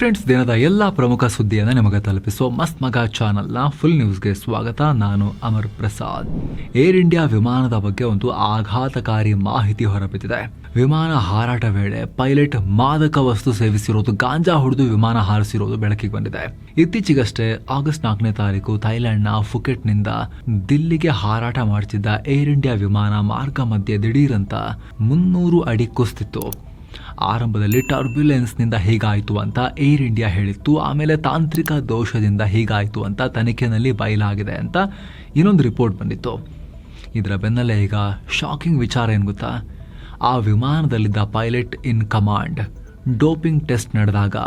Friends, ದಿನದ ಎಲ್ಲ ಪ್ರಮುಖ ಸುದ್ದಿಯನ್ನು ನಿಮಗೆ ತಲುಪಿಸೋ ಮಸ್ತ್ ಮಗ ಚಾನಲ್ನ ಫುಲ್ ನ್ಯೂಸ್ಗೆ ಸ್ವಾಗತ. ನಾನು ಅಮರ್ ಪ್ರಸಾದ್. ಏರ್ ಇಂಡಿಯಾ ವಿಮಾನದ ಬಗ್ಗೆ ಒಂದು ಆಘಾತಕಾರಿ ಮಾಹಿತಿ ಹೊರಬಿದ್ದಿದೆ. ವಿಮಾನ ಹಾರಾಟ ವೇಳೆ ಪೈಲಟ್ ಮಾದಕ ವಸ್ತು ಸೇವಿಸಿರೋದು, ಗಾಂಜಾ ಹೊಡೆದು ವಿಮಾನ ಹಾರಿಸಿರೋದು ಬೆಳಕಿಗೆ ಬಂದಿದೆ. ಇತ್ತೀಚೆಗಷ್ಟೇ ಆಗಸ್ಟ್ 4ನೇ ತಾರೀಕು ಥೈಲ್ಯಾಂಡ್ನ ಫುಕೆಟ್ನಿಂದ ದಿಲ್ಲಿಗೆ ಹಾರಾಟ ಮಾಡುತ್ತಿದ್ದ ಏರ್ ಇಂಡಿಯಾ ವಿಮಾನ ಮಾರ್ಗ ಮಧ್ಯೆ ದಿಢೀರಂತ 300 ಅಡಿ ಕುಸಿತಿತ್ತು. ಆರಂಭದಲ್ಲಿ ಟರ್ಬ್ಯುಲೆನ್ಸ್ನಿಂದ ಹೀಗಾಯಿತು ಅಂತ ಏರ್ ಇಂಡಿಯಾ ಹೇಳಿತ್ತು. ಆಮೇಲೆ ತಾಂತ್ರಿಕ ದೋಷದಿಂದ ಹೀಗಾಯಿತು ಅಂತ ತನಿಖೆಯಲ್ಲಿ ಬಯಲಾಗಿದೆ ಅಂತ ಇನ್ನೊಂದು ರಿಪೋರ್ಟ್ ಬಂದಿತ್ತು. ಇದರ ಬೆನ್ನಲ್ಲೇ ಈಗ ಶಾಕಿಂಗ್ ವಿಚಾರ ಏನು ಗೊತ್ತಾ? ಆ ವಿಮಾನದಲ್ಲಿದ್ದ pilot in command doping test ನಡೆದಾಗ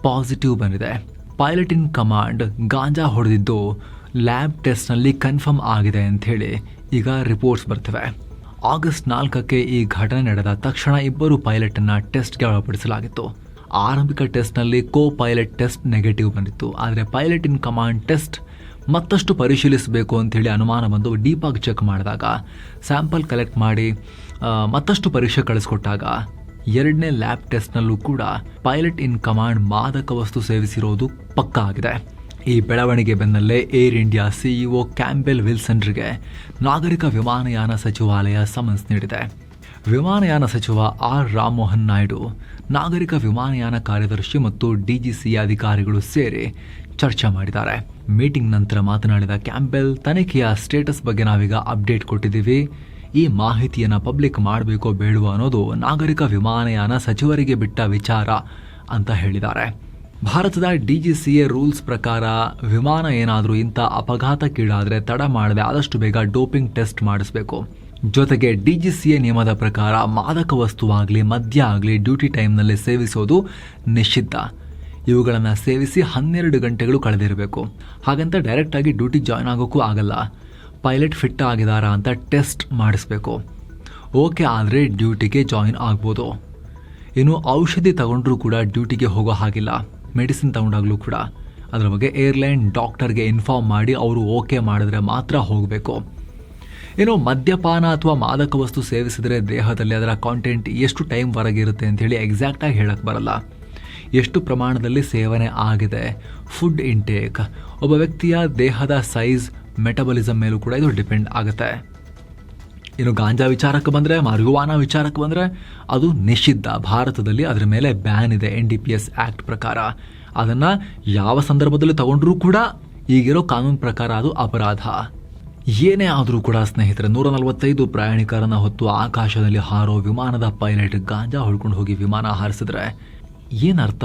ಪಾಸಿಟಿವ್ ಬಂದಿದೆ. ಪೈಲಟ್ ಇನ್ ಕಮಾಂಡ್ ಗಾಂಜಾ ಹೊಡೆದಿದ್ದು ಲ್ಯಾಬ್ ಟೆಸ್ಟ್ನಲ್ಲಿ ಕನ್ಫರ್ಮ್ ಆಗಿದೆ ಅಂಥೇಳಿ ಈಗ ರಿಪೋರ್ಟ್ಸ್ ಬರ್ತಿವೆ. ಆಗಸ್ಟ್ 4ಕ್ಕೆ ಈ ಘಟನೆ ನಡೆದ ತಕ್ಷಣ ಇಬ್ಬರು ಪೈಲಟನ್ನು ಟೆಸ್ಟ್ಗೆ ಒಳಪಡಿಸಲಾಗಿತ್ತು. ಆರಂಭಿಕ ಟೆಸ್ಟ್ನಲ್ಲಿ ಕೋ ಪೈಲಟ್ ಟೆಸ್ಟ್ ನೆಗೆಟಿವ್ ಬಂದಿತ್ತು. ಆದರೆ ಪೈಲಟ್ ಇನ್ ಕಮಾಂಡ್ ಟೆಸ್ಟ್ ಮತ್ತಷ್ಟು ಪರಿಶೀಲಿಸಬೇಕು ಅಂಥೇಳಿ ಅನುಮಾನ ಬಂದು ಡೀಪಾಗಿ ಚೆಕ್ ಮಾಡಿದಾಗ, ಸ್ಯಾಂಪಲ್ ಕಲೆಕ್ಟ್ ಮಾಡಿ ಮತ್ತಷ್ಟು ಪರೀಕ್ಷೆ ಕಳಿಸ್ಕೊಟ್ಟಾಗ 2ನೇ ಲ್ಯಾಬ್ ಟೆಸ್ಟ್ನಲ್ಲೂ ಕೂಡ ಪೈಲಟ್ ಇನ್ ಕಮಾಂಡ್ ಮಾದಕ ವಸ್ತು ಸೇವಿಸಿರೋದು ಪಕ್ಕಾ ಆಗಿದೆ. ಈ ಬೆಳವಣಿಗೆ ಬೆನ್ನಲ್ಲೇ ಏರ್ ಇಂಡಿಯಾ ಸಿಇಒ ಕ್ಯಾಂಬೆಲ್ ವಿಲ್ಸನ್ರಿಗೆ ನಾಗರಿಕ ವಿಮಾನಯಾನ ಸಚಿವಾಲಯ ಸಮನ್ಸ್ ನೀಡಿದೆ. ವಿಮಾನಯಾನ ಸಚಿವ ಆರ್ ರಾಮಮೋಹನ್ ನಾಯ್ಡು, ನಾಗರಿಕ ವಿಮಾನಯಾನ ಕಾರ್ಯದರ್ಶಿ ಮತ್ತು ಡಿಜಿಸಿಎ ಅಧಿಕಾರಿಗಳು ಸೇರಿ ಚರ್ಚೆ ಮಾಡಿದ್ದಾರೆ. ಮೀಟಿಂಗ್ ನಂತರ ಮಾತನಾಡಿದ ಕ್ಯಾಂಬೆಲ್, ತನಿಖೆಯ ಸ್ಟೇಟಸ್ ಬಗ್ಗೆ ನಾವೀಗ ಅಪ್ಡೇಟ್ ಕೊಟ್ಟಿದ್ದೀವಿ. ಈ ಮಾಹಿತಿಯನ್ನು ಪಬ್ಲಿಕ್ ಮಾಡಬೇಕೋ ಬೇಡವೋ ಅನ್ನೋದು ನಾಗರಿಕ ವಿಮಾನಯಾನ ಸಚಿವರಿಗೆ ಬಿಟ್ಟ ವಿಚಾರ ಅಂತ ಹೇಳಿದ್ದಾರೆ. ಭಾರತದ ಡಿಜಿಸಿಎ ರೂಲ್ಸ್ ಪ್ರಕಾರ ವಿಮಾನ ಏನಾದರೂ ಇಂಥ ಅಪಘಾತಕ್ಕೀಡಾದರೆ ತಡ ಮಾಡದೆ ಆದಷ್ಟು ಬೇಗ ಡೋಪಿಂಗ್ ಟೆಸ್ಟ್ ಮಾಡಿಸಬೇಕು. ಜೊತೆಗೆ ಡಿಜಿಸಿಎ ನಿಯಮದ ಪ್ರಕಾರ ಮಾದಕ ವಸ್ತುವಾಗಲಿ ಮದ್ಯ ಆಗಲಿ ಡ್ಯೂಟಿ ಟೈಮ್ನಲ್ಲಿ ಸೇವಿಸೋದು ನಿಷಿದ್ಧ. ಇವುಗಳನ್ನು ಸೇವಿಸಿ 12 ಗಂಟೆಗಳು ಕಳೆದಿರಬೇಕು. ಹಾಗಂತ ಡೈರೆಕ್ಟಾಗಿ ಡ್ಯೂಟಿಗೆ ಜಾಯ್ನ್ ಆಗೋಕ್ಕೂ ಆಗಲ್ಲ. ಪೈಲಟ್ ಫಿಟ್ ಆಗಿದ್ದಾರಾ ಅಂತ ಟೆಸ್ಟ್ ಮಾಡಿಸ್ಬೇಕು. ಓಕೆ ಆದರೆ ಡ್ಯೂಟಿಗೆ ಜಾಯಿನ್ ಆಗ್ಬೋದು. ಇನ್ನು ಔಷಧಿ ತಗೊಂಡ್ರೂ ಕೂಡ ಡ್ಯೂಟಿಗೆ ಹೋಗೋ ಹಾಗಿಲ್ಲ. ಮೆಡಿಸಿನ್ ತಗೊಂಡಾಗಲೂ ಕೂಡ ಅದರ ಬಗ್ಗೆ ಏರ್ಲೈನ್ ಡಾಕ್ಟರ್ಗೆ ಇನ್ಫಾರ್ಮ್ ಮಾಡಿ ಅವರು ಓಕೆ ಮಾಡಿದ್ರೆ ಮಾತ್ರ ಹೋಗಬೇಕು. ಇನ್ನು ಮದ್ಯಪಾನ ಅಥವಾ ಮಾದಕ ವಸ್ತು ಸೇವಿಸಿದರೆ ದೇಹದಲ್ಲಿ ಅದರ ಕಾಂಟೆಂಟ್ ಎಷ್ಟು ಟೈಮ್ವರೆಗೆ ಇರುತ್ತೆ ಅಂಥೇಳಿ ಎಕ್ಸಾಕ್ಟಾಗಿ ಹೇಳಕ್ಕೆ ಬರಲ್ಲ. ಎಷ್ಟು ಪ್ರಮಾಣದಲ್ಲಿ ಸೇವನೆ ಆಗಿದೆ, ಫುಡ್ ಇಂಟೇಕ್, ಒಬ್ಬ ವ್ಯಕ್ತಿಯ ದೇಹದ ಸೈಜ್, ಮೆಟಬಲಿಸಮ್ ಮೇಲೂ ಕೂಡ ಇದು ಡಿಪೆಂಡ್ ಆಗುತ್ತೆ. ಇನ್ನು ಗಾಂಜಾ ವಿಚಾರಕ್ಕೆ ಬಂದರೆ, ಮಾರಿಹುವಾನಾ ವಿಚಾರಕ್ಕೆ ಬಂದರೆ ಅದು ನಿಷಿದ್ಧ. ಭಾರತದಲ್ಲಿ ಅದರ ಮೇಲೆ ಬ್ಯಾನ್ ಇದೆ NDPS ಆ್ಯಕ್ಟ್ ಪ್ರಕಾರ. ಅದನ್ನು ಯಾವ ಸಂದರ್ಭದಲ್ಲಿ ತಗೊಂಡ್ರೂ ಕೂಡ ಈಗಿರೋ ಕಾನೂನು ಪ್ರಕಾರ ಅದು ಅಪರಾಧ. ಏನೇ ಆದರೂ ಕೂಡ ಸ್ನೇಹಿತರೆ, 145 ಪ್ರಯಾಣಿಕರನ್ನು ಹೊತ್ತು ಆಕಾಶದಲ್ಲಿ ಹಾರೋ ವಿಮಾನದ ಪೈಲಟ್ ಗಾಂಜಾ ಹೊಡ್ಕೊಂಡು ಹೋಗಿ ವಿಮಾನ ಹಾರಿಸಿದ್ರೆ ಏನರ್ಥ?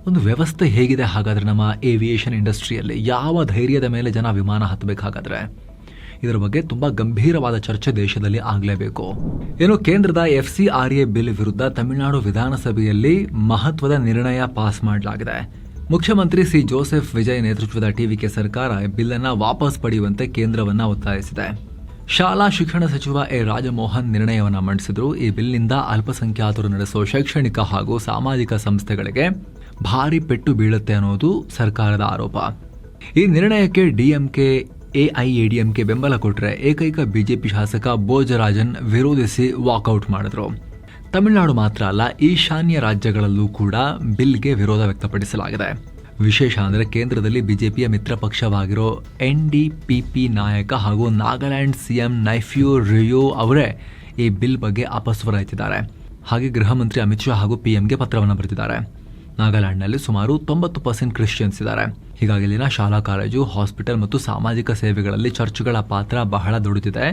ಒಂದು ವ್ಯವಸ್ಥೆ ಹೇಗಿದೆ ಹಾಗಾದರೆ ನಮ್ಮ ಏವಿಯೇಷನ್ ಇಂಡಸ್ಟ್ರಿಯಲ್ಲಿ? ಯಾವ ಧೈರ್ಯದ ಮೇಲೆ ಜನ ವಿಮಾನ ಹತ್ತಬೇಕಾಗಾದ್ರೆ? ಇದರ ಬಗ್ಗೆ ತುಂಬಾ ಗಂಭೀರವಾದ ಚರ್ಚೆ ದೇಶದಲ್ಲಿ ಆಗಲೇಬೇಕು. ಏನು, ಕೇಂದ್ರದ FCRA ಬಿಲ್ ವಿರುದ್ಧ ತಮಿಳುನಾಡು ವಿಧಾನಸಭೆಯಲ್ಲಿ ಮಹತ್ವದ ನಿರ್ಣಯ ಪಾಸ್ ಮಾಡಲಾಗಿದೆ. ಮುಖ್ಯಮಂತ್ರಿ ಸಿ ಜೋಸೆಫ್ ವಿಜಯ್ ನೇತೃತ್ವದ TVK ಸರ್ಕಾರ ಬಿಲ್ ಅನ್ನು ವಾಪಸ್ ಪಡೆಯುವಂತೆ ಕೇಂದ್ರವನ್ನ ಒತ್ತಾಯಿಸಿದೆ. ಶಾಲಾ ಶಿಕ್ಷಣ ಸಚಿವ ಎ ರಾಜಮೋಹನ್ ನಿರ್ಣಯವನ್ನು ಮಂಡಿಸಿದ್ರು. ಈ ಬಿಲ್ನಿಂದ ಅಲ್ಪಸಂಖ್ಯಾತರು ನಡೆಸುವ ಶೈಕ್ಷಣಿಕ ಹಾಗೂ ಸಾಮಾಜಿಕ ಸಂಸ್ಥೆಗಳಿಗೆ ಭಾರಿ ಪೆಟ್ಟು ಬೀಳುತ್ತೆ ಅನ್ನೋದು ಸರ್ಕಾರದ ಆರೋಪ. ಈ ನಿರ್ಣಯಕ್ಕೆ DMK AIADMK ಬೆಂಬಲ ಕೊಟ್ಟರೆ ಏಕೈಕ ಬಿಜೆಪಿ ಶಾಸಕ ಭೋಜರಾಜನ್ ವಿರೋಧಿಸಿ ವಾಕೌಟ್ ಮಾಡಿದ್ರು. ತಮಿಳುನಾಡು ಮಾತ್ರ ಅಲ್ಲ, ಈಶಾನ್ಯ ರಾಜ್ಯಗಳಲ್ಲೂ ಕೂಡ ಬಿಲ್ಗೆ ವಿರೋಧ ವ್ಯಕ್ತಪಡಿಸಲಾಗಿದೆ. ವಿಶೇಷ ಅಂದರೆ ಕೇಂದ್ರದಲ್ಲಿ ಬಿಜೆಪಿಯ ಮಿತ್ರ ಪಕ್ಷವಾಗಿರೋ NDPP ನಾಯಕ ಹಾಗೂ ನಾಗಾಲ್ಯಾಂಡ್ CM ನೈಫ್ಯೂ ರಿಯೋ ಅವರೇ ಈ ಬಿಲ್ ಬಗ್ಗೆ ಅಪಸ್ವರ ಎತ್ತಿದ್ದಾರೆ. ಹಾಗೆ ಗೃಹ ಮಂತ್ರಿ ಅಮಿತ್ ಶಾ ಹಾಗೂ PMಗೆ ಪತ್ರವನ್ನು ಬರೆದಿದ್ದಾರೆ. ನಾಗಾಲ್ಯಾಂಡ್ನಲ್ಲಿ ಸುಮಾರು 90% ಕ್ರಿಶ್ಚಿಯನ್ಸ್ ಇದ್ದಾರೆ. ಹೀಗಾಗಿ ಇಲ್ಲಿನ ಶಾಲಾ ಕಾಲೇಜು, ಹಾಸ್ಪಿಟಲ್ ಮತ್ತು ಸಾಮಾಜಿಕ ಸೇವೆಗಳಲ್ಲಿ ಚರ್ಚ್ಗಳ ಪಾತ್ರ ಬಹಳ ದೊಡ್ಡದಿದೆ.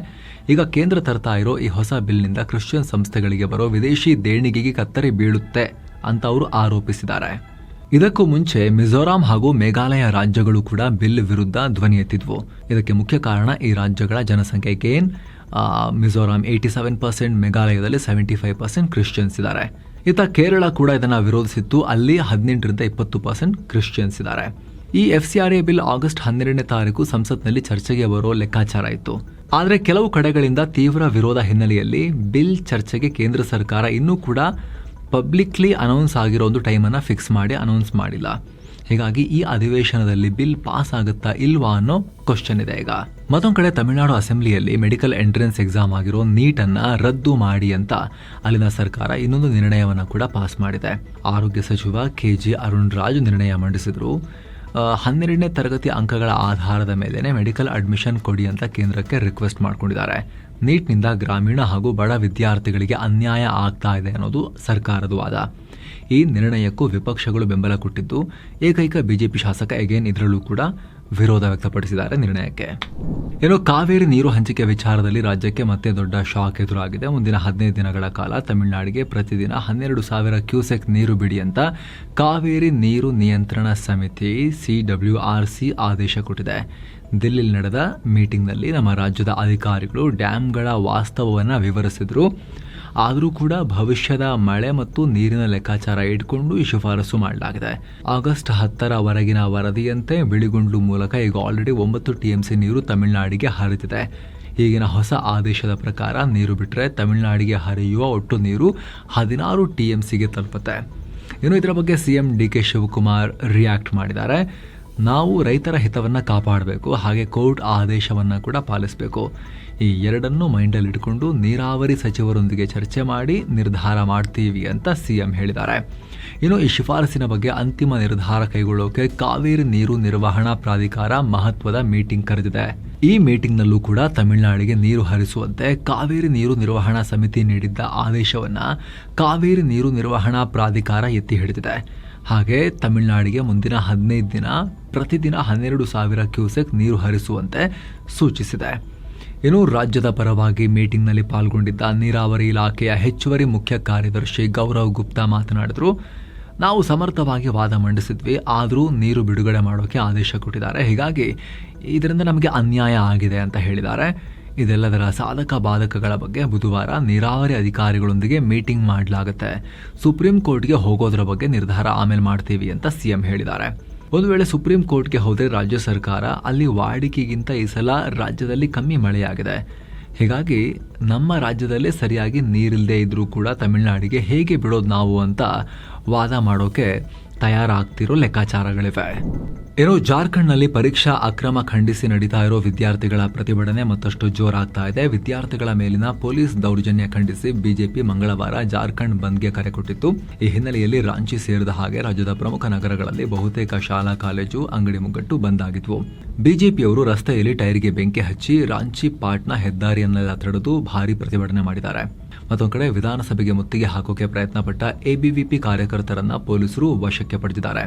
ಈಗ ಕೇಂದ್ರ ತರ್ತಾ ಇರೋ ಈ ಹೊಸ ಬಿಲ್ನಿಂದ ಕ್ರಿಶ್ಚಿಯನ್ ಸಂಸ್ಥೆಗಳಿಗೆ ಬರೋ ವಿದೇಶಿ ದೇಣಿಗೆಗೆ ಕತ್ತರಿ ಬೀಳುತ್ತೆ ಅಂತ ಅವರು ಆರೋಪಿಸಿದ್ದಾರೆ. ಇದಕ್ಕೂ ಮುಂಚೆ ಮಿಜೋರಾಂ ಹಾಗೂ ಮೇಘಾಲಯ ರಾಜ್ಯಗಳು ಕೂಡ ಬಿಲ್ ವಿರುದ್ಧ ಧ್ವನಿ ಎತ್ತಿದ್ವು. ಇದಕ್ಕೆ ಮುಖ್ಯ ಕಾರಣ ಈ ರಾಜ್ಯಗಳ ಜನಸಂಖ್ಯೆ ಗೇನ್. ಮಿಜೋರಾಂ 87%, ಮೇಘಾಲಯದಲ್ಲಿ 75% ಕ್ರಿಶ್ಚಿಯನ್ಸ್ ಇದ್ದಾರೆ. ಇತ್ತ ಕೇರಳ ಕೂಡ ಇದನ್ನು ವಿರೋಧಿಸಿತ್ತು. ಅಲ್ಲಿ 18ರಿಂದ 20% ಕ್ರಿಶ್ಚಿಯನ್ಸ್ ಇದ್ದಾರೆ. ಈ FCRA ಬಿಲ್ ಆಗಸ್ಟ್ 12ನೇ ತಾರೀಕು ಸಂಸತ್ನಲ್ಲಿ ಚರ್ಚೆಗೆ ಬರೋ ಲೆಕ್ಕಾಚಾರ ಇತ್ತು. ಆದರೆ ಕೆಲವು ಕಡೆಗಳಿಂದ ತೀವ್ರ ವಿರೋಧ ಹಿನ್ನೆಲೆಯಲ್ಲಿ ಬಿಲ್ ಚರ್ಚೆಗೆ ಕೇಂದ್ರ ಸರ್ಕಾರ ಇನ್ನೂ ಕೂಡ ಪಬ್ಲಿಕ್ಲಿ ಅನೌನ್ಸ್ ಆಗಿರೋ ಒಂದು ಟೈಮನ್ನು ಫಿಕ್ಸ್ ಮಾಡಿ ಅನೌನ್ಸ್ ಮಾಡಿಲ್ಲ. ಹೀಗಾಗಿ ಈ ಅಧಿವೇಶನದಲ್ಲಿ ಬಿಲ್ ಪಾಸ್ ಆಗುತ್ತಾ ಇಲ್ವಾ ಅನ್ನೋ ಕ್ವಶನ್ ಇದೆ ಈಗ. ಮತ್ತೊಂದು ಕಡೆ ತಮಿಳುನಾಡು ಅಸೆಂಬ್ಲಿಯಲ್ಲಿ ಮೆಡಿಕಲ್ ಎಂಟ್ರೆನ್ಸ್ ಎಕ್ಸಾಮ್ ಆಗಿರೋ ನೀಟನ್ನು ರದ್ದು ಮಾಡಿ ಅಂತ ಅಲ್ಲಿನ ಸರ್ಕಾರ ಇನ್ನೊಂದು ನಿರ್ಣಯವನ್ನು ಕೂಡ ಪಾಸ್ ಮಾಡಿದೆ. ಆರೋಗ್ಯ ಸಚಿವ KG ಅರುಣ್ ರಾಜ್ ನಿರ್ಣಯ ಮಂಡಿಸಿದ್ರು. 12ನೇ ತರಗತಿ ಅಂಕಗಳ ಆಧಾರದ ಮೇಲೆ ಮೆಡಿಕಲ್ ಅಡ್ಮಿಷನ್ ಕೊಡಿ ಅಂತ ಕೇಂದ್ರಕ್ಕೆ ರಿಕ್ವೆಸ್ಟ್ ಮಾಡ್ಕೊಂಡಿದ್ದಾರೆ. ನೀಟ್ನಿಂದ ಗ್ರಾಮೀಣ ಹಾಗೂ ಬಡ ವಿದ್ಯಾರ್ಥಿಗಳಿಗೆ ಅನ್ಯಾಯ ಆಗ್ತಾ ಇದೆ ಅನ್ನೋದು ಸರ್ಕಾರದ ವಾದ. ಈ ನಿರ್ಣಯಕ್ಕೂ ವಿಪಕ್ಷಗಳು ಬೆಂಬಲ ಕೊಟ್ಟಿದ್ದು, ಏಕೈಕ ಬಿಜೆಪಿ ಶಾಸಕ ಎಗೇನ್ ಇದರಲ್ಲೂ ಕೂಡ ವಿರೋಧ ವ್ಯಕ್ತಪಡಿಸಿದ್ದಾರೆ ನಿರ್ಣಯಕ್ಕೆ. ಕಾವೇರಿ ನೀರು ಹಂಚಿಕೆ ವಿಚಾರದಲ್ಲಿ ರಾಜ್ಯಕ್ಕೆ ಮತ್ತೆ ದೊಡ್ಡ ಶಾಕ್ ಎದುರಾಗಿದೆ. ಮುಂದಿನ 15 ದಿನಗಳ ಕಾಲ ತಮಿಳುನಾಡಿಗೆ ಪ್ರತಿದಿನ 12,000 ಕ್ಯೂಸೆಕ್ ನೀರು ಬಿಡಿ ಅಂತ ಕಾವೇರಿ ನೀರು ನಿಯಂತ್ರಣ ಸಮಿತಿ CWRC ಆದೇಶ ಕೊಟ್ಟಿದೆ. ದಿಲ್ಲಿಯಲ್ಲಿ ನಡೆದ ಮೀಟಿಂಗ್ನಲ್ಲಿ ನಮ್ಮ ರಾಜ್ಯದ ಅಧಿಕಾರಿಗಳು ಡ್ಯಾಂಗಳ ವಾಸ್ತವವನ್ನು ವಿವರಿಸಿದ್ರು. ಆದರೂ ಕೂಡ ಭವಿಷ್ಯದ ಮಳೆ ಮತ್ತು ನೀರಿನ ಲೆಕ್ಕಾಚಾರ ಇಟ್ಕೊಂಡು ಈ ಶಿಫಾರಸು ಮಾಡಲಾಗಿದೆ. ಆಗಸ್ಟ್ 10ರವರೆಗಿನ ವರದಿಯಂತೆ ಬಿಳಿಗುಂಡ್ಲು ಮೂಲಕ ಈಗ ಆಲ್ರೆಡಿ 9 TMC ನೀರು ತಮಿಳುನಾಡಿಗೆ ಹರಿದಿದೆ. ಈಗಿನ ಹೊಸ ಆದೇಶದ ಪ್ರಕಾರ ನೀರು ಬಿಟ್ಟರೆ ತಮಿಳುನಾಡಿಗೆ ಹರಿಯುವ ಒಟ್ಟು ನೀರು 16 TMCಗೆ ತಲುಪುತ್ತೆ. ಇದರ ಬಗ್ಗೆ CM DK ಶಿವಕುಮಾರ್ ರಿಯಾಕ್ಟ್ ಮಾಡಿದ್ದಾರೆ. ನಾವು ರೈತರ ಹಿತವನ್ನು ಕಾಪಾಡಬೇಕು, ಹಾಗೆ ಕೋರ್ಟ್ ಆದೇಶವನ್ನು ಕೂಡ ಪಾಲಿಸಬೇಕು. ಈ ಎರಡನ್ನೂ ಮೈಂಡಲ್ಲಿ ಇಟ್ಕೊಂಡು ನೀರಾವರಿ ಸಚಿವರೊಂದಿಗೆ ಚರ್ಚೆ ಮಾಡಿ ನಿರ್ಧಾರ ಮಾಡ್ತೀವಿ ಅಂತ CM ಹೇಳಿದ್ದಾರೆ. ಈ ಶಿಫಾರಸಿನ ಬಗ್ಗೆ ಅಂತಿಮ ನಿರ್ಧಾರ ಕೈಗೊಳ್ಳೋಕೆ ಕಾವೇರಿ ನೀರು ನಿರ್ವಹಣಾ ಪ್ರಾಧಿಕಾರ ಮಹತ್ವದ ಮೀಟಿಂಗ್ ಕರೆದಿದೆ. ಈ ಮೀಟಿಂಗ್ನಲ್ಲೂ ಕೂಡ ತಮಿಳುನಾಡಿಗೆ ನೀರು ಹರಿಸುವಂತೆ ಕಾವೇರಿ ನೀರು ನಿರ್ವಹಣಾ ಸಮಿತಿ ನೀಡಿದ್ದ ಆದೇಶವನ್ನು ಕಾವೇರಿ ನೀರು ನಿರ್ವಹಣಾ ಪ್ರಾಧಿಕಾರ ಎತ್ತಿ ಹಿಡಿದಿದೆ. ಹಾಗೆ ತಮಿಳುನಾಡಿಗೆ ಮುಂದಿನ 15 ದಿನ ಪ್ರತಿದಿನ 12,000 ಕ್ಯೂಸೆಕ್ ನೀರು ಹರಿಸುವಂತೆ ಸೂಚಿಸಿದೆ. ರಾಜ್ಯದ ಪರವಾಗಿ ಮೀಟಿಂಗ್ನಲ್ಲಿ ಪಾಲ್ಗೊಂಡಿದ್ದ ನೀರಾವರಿ ಇಲಾಖೆಯ ಹೆಚ್ಚುವರಿ ಮುಖ್ಯ ಕಾರ್ಯದರ್ಶಿ ಗೌರವ್ ಗುಪ್ತಾ ಮಾತನಾಡಿದರು. ನಾವು ಸಮರ್ಥವಾಗಿ ವಾದ ಮಂಡಿಸಿದ್ವಿ, ಆದರೂ ನೀರು ಬಿಡುಗಡೆ ಮಾಡೋಕೆ ಆದೇಶ ಕೊಟ್ಟಿದ್ದಾರೆ. ಹೀಗಾಗಿ ಇದರಿಂದ ನಮಗೆ ಅನ್ಯಾಯ ಆಗಿದೆ ಅಂತ ಹೇಳಿದ್ದಾರೆ. ಇದೆಲ್ಲದರ ಸಾಧಕ ಬಾಧಕಗಳ ಬಗ್ಗೆ ಬುಧವಾರ ನೀರಾವರಿ ಅಧಿಕಾರಿಗಳೊಂದಿಗೆ ಮೀಟಿಂಗ್ ಮಾಡಲಾಗುತ್ತೆ. ಸುಪ್ರೀಂ ಕೋರ್ಟ್ಗೆ ಹೋಗೋದ್ರ ಬಗ್ಗೆ ನಿರ್ಧಾರ ಆಮೇಲೆ ಮಾಡ್ತೀವಿ ಅಂತ CM ಹೇಳಿದ್ದಾರೆ. ಒಂದು ವೇಳೆ ಸುಪ್ರೀಂ ಕೋರ್ಟ್ಗೆ ಹೋದರೆ ರಾಜ್ಯ ಸರ್ಕಾರ ಅಲ್ಲಿ ವಾಡಿಕೆಗಿಂತ ಈ ಸಲ ರಾಜ್ಯದಲ್ಲಿ ಕಮ್ಮಿ ಮಳೆಯಾಗಿದೆ. ಹೀಗಾಗಿ ನಮ್ಮ ರಾಜ್ಯದಲ್ಲೇ ಸರಿಯಾಗಿ ನೀರಿಲ್ಲದೆ ಇದ್ರೂ ಕೂಡ ತಮಿಳುನಾಡಿಗೆ ಹೇಗೆ ಬಿಡೋದು ನಾವು ಅಂತ ವಾದ ಮಾಡೋಕೆ ತಯಾರಾಗ್ತಿರೋ ಲೆಕ್ಕಾಚಾರಗಳಿವೆ. ಜಾರ್ಖಂಡ್ನಲ್ಲಿ ಪರೀಕ್ಷಾ ಅಕ್ರಮ ಖಂಡಿಸಿ ನಡೀತಾ ಇರೋ ವಿದ್ಯಾರ್ಥಿಗಳ ಪ್ರತಿಭಟನೆ ಮತ್ತಷ್ಟು ಜೋರಾಗ್ತಾ ಇದೆ. ವಿದ್ಯಾರ್ಥಿಗಳ ಮೇಲಿನ ಪೊಲೀಸ್ ದೌರ್ಜನ್ಯ ಖಂಡಿಸಿ ಬಿಜೆಪಿ ಮಂಗಳವಾರ ಜಾರ್ಖಂಡ್ ಬಂದ್ಗೆ ಕರೆ ಕೊಟ್ಟಿತ್ತು. ಈ ಹಿನ್ನೆಲೆಯಲ್ಲಿ ರಾಂಚಿ ಸೇರಿದ ಹಾಗೆ ರಾಜ್ಯದ ಪ್ರಮುಖ ನಗರಗಳಲ್ಲಿ ಬಹುತೇಕ ಶಾಲಾ ಕಾಲೇಜು ಅಂಗಡಿ ಮುಗ್ಗಟ್ಟು ಬಂದ್ ಆಗಿದ್ವು. ಬಿಜೆಪಿಯವರು ರಸ್ತೆಯಲ್ಲಿ ಟೈರ್ಗೆ ಬೆಂಕಿ ಹಚ್ಚಿ ರಾಂಚಿ ಪಾಟ್ನಾ ಹೆದ್ದಾರಿಯನ್ನೆಲ್ಲ ತಡೆದು ಭಾರಿ ಪ್ರತಿಭಟನೆ ಮಾಡಿದ್ದಾರೆ. ಮತ್ತೊಂದು ಕಡೆ ವಿಧಾನಸಭೆಗೆ ಮುತ್ತಿಗೆ ಹಾಕೋಕೆ ಪ್ರಯತ್ನ ಪಟ್ಟ ABVP ಕಾರ್ಯಕರ್ತರನ್ನ ಪೊಲೀಸರು ವಶಕ್ಕೆ ಪಡೆದಿದ್ದಾರೆ.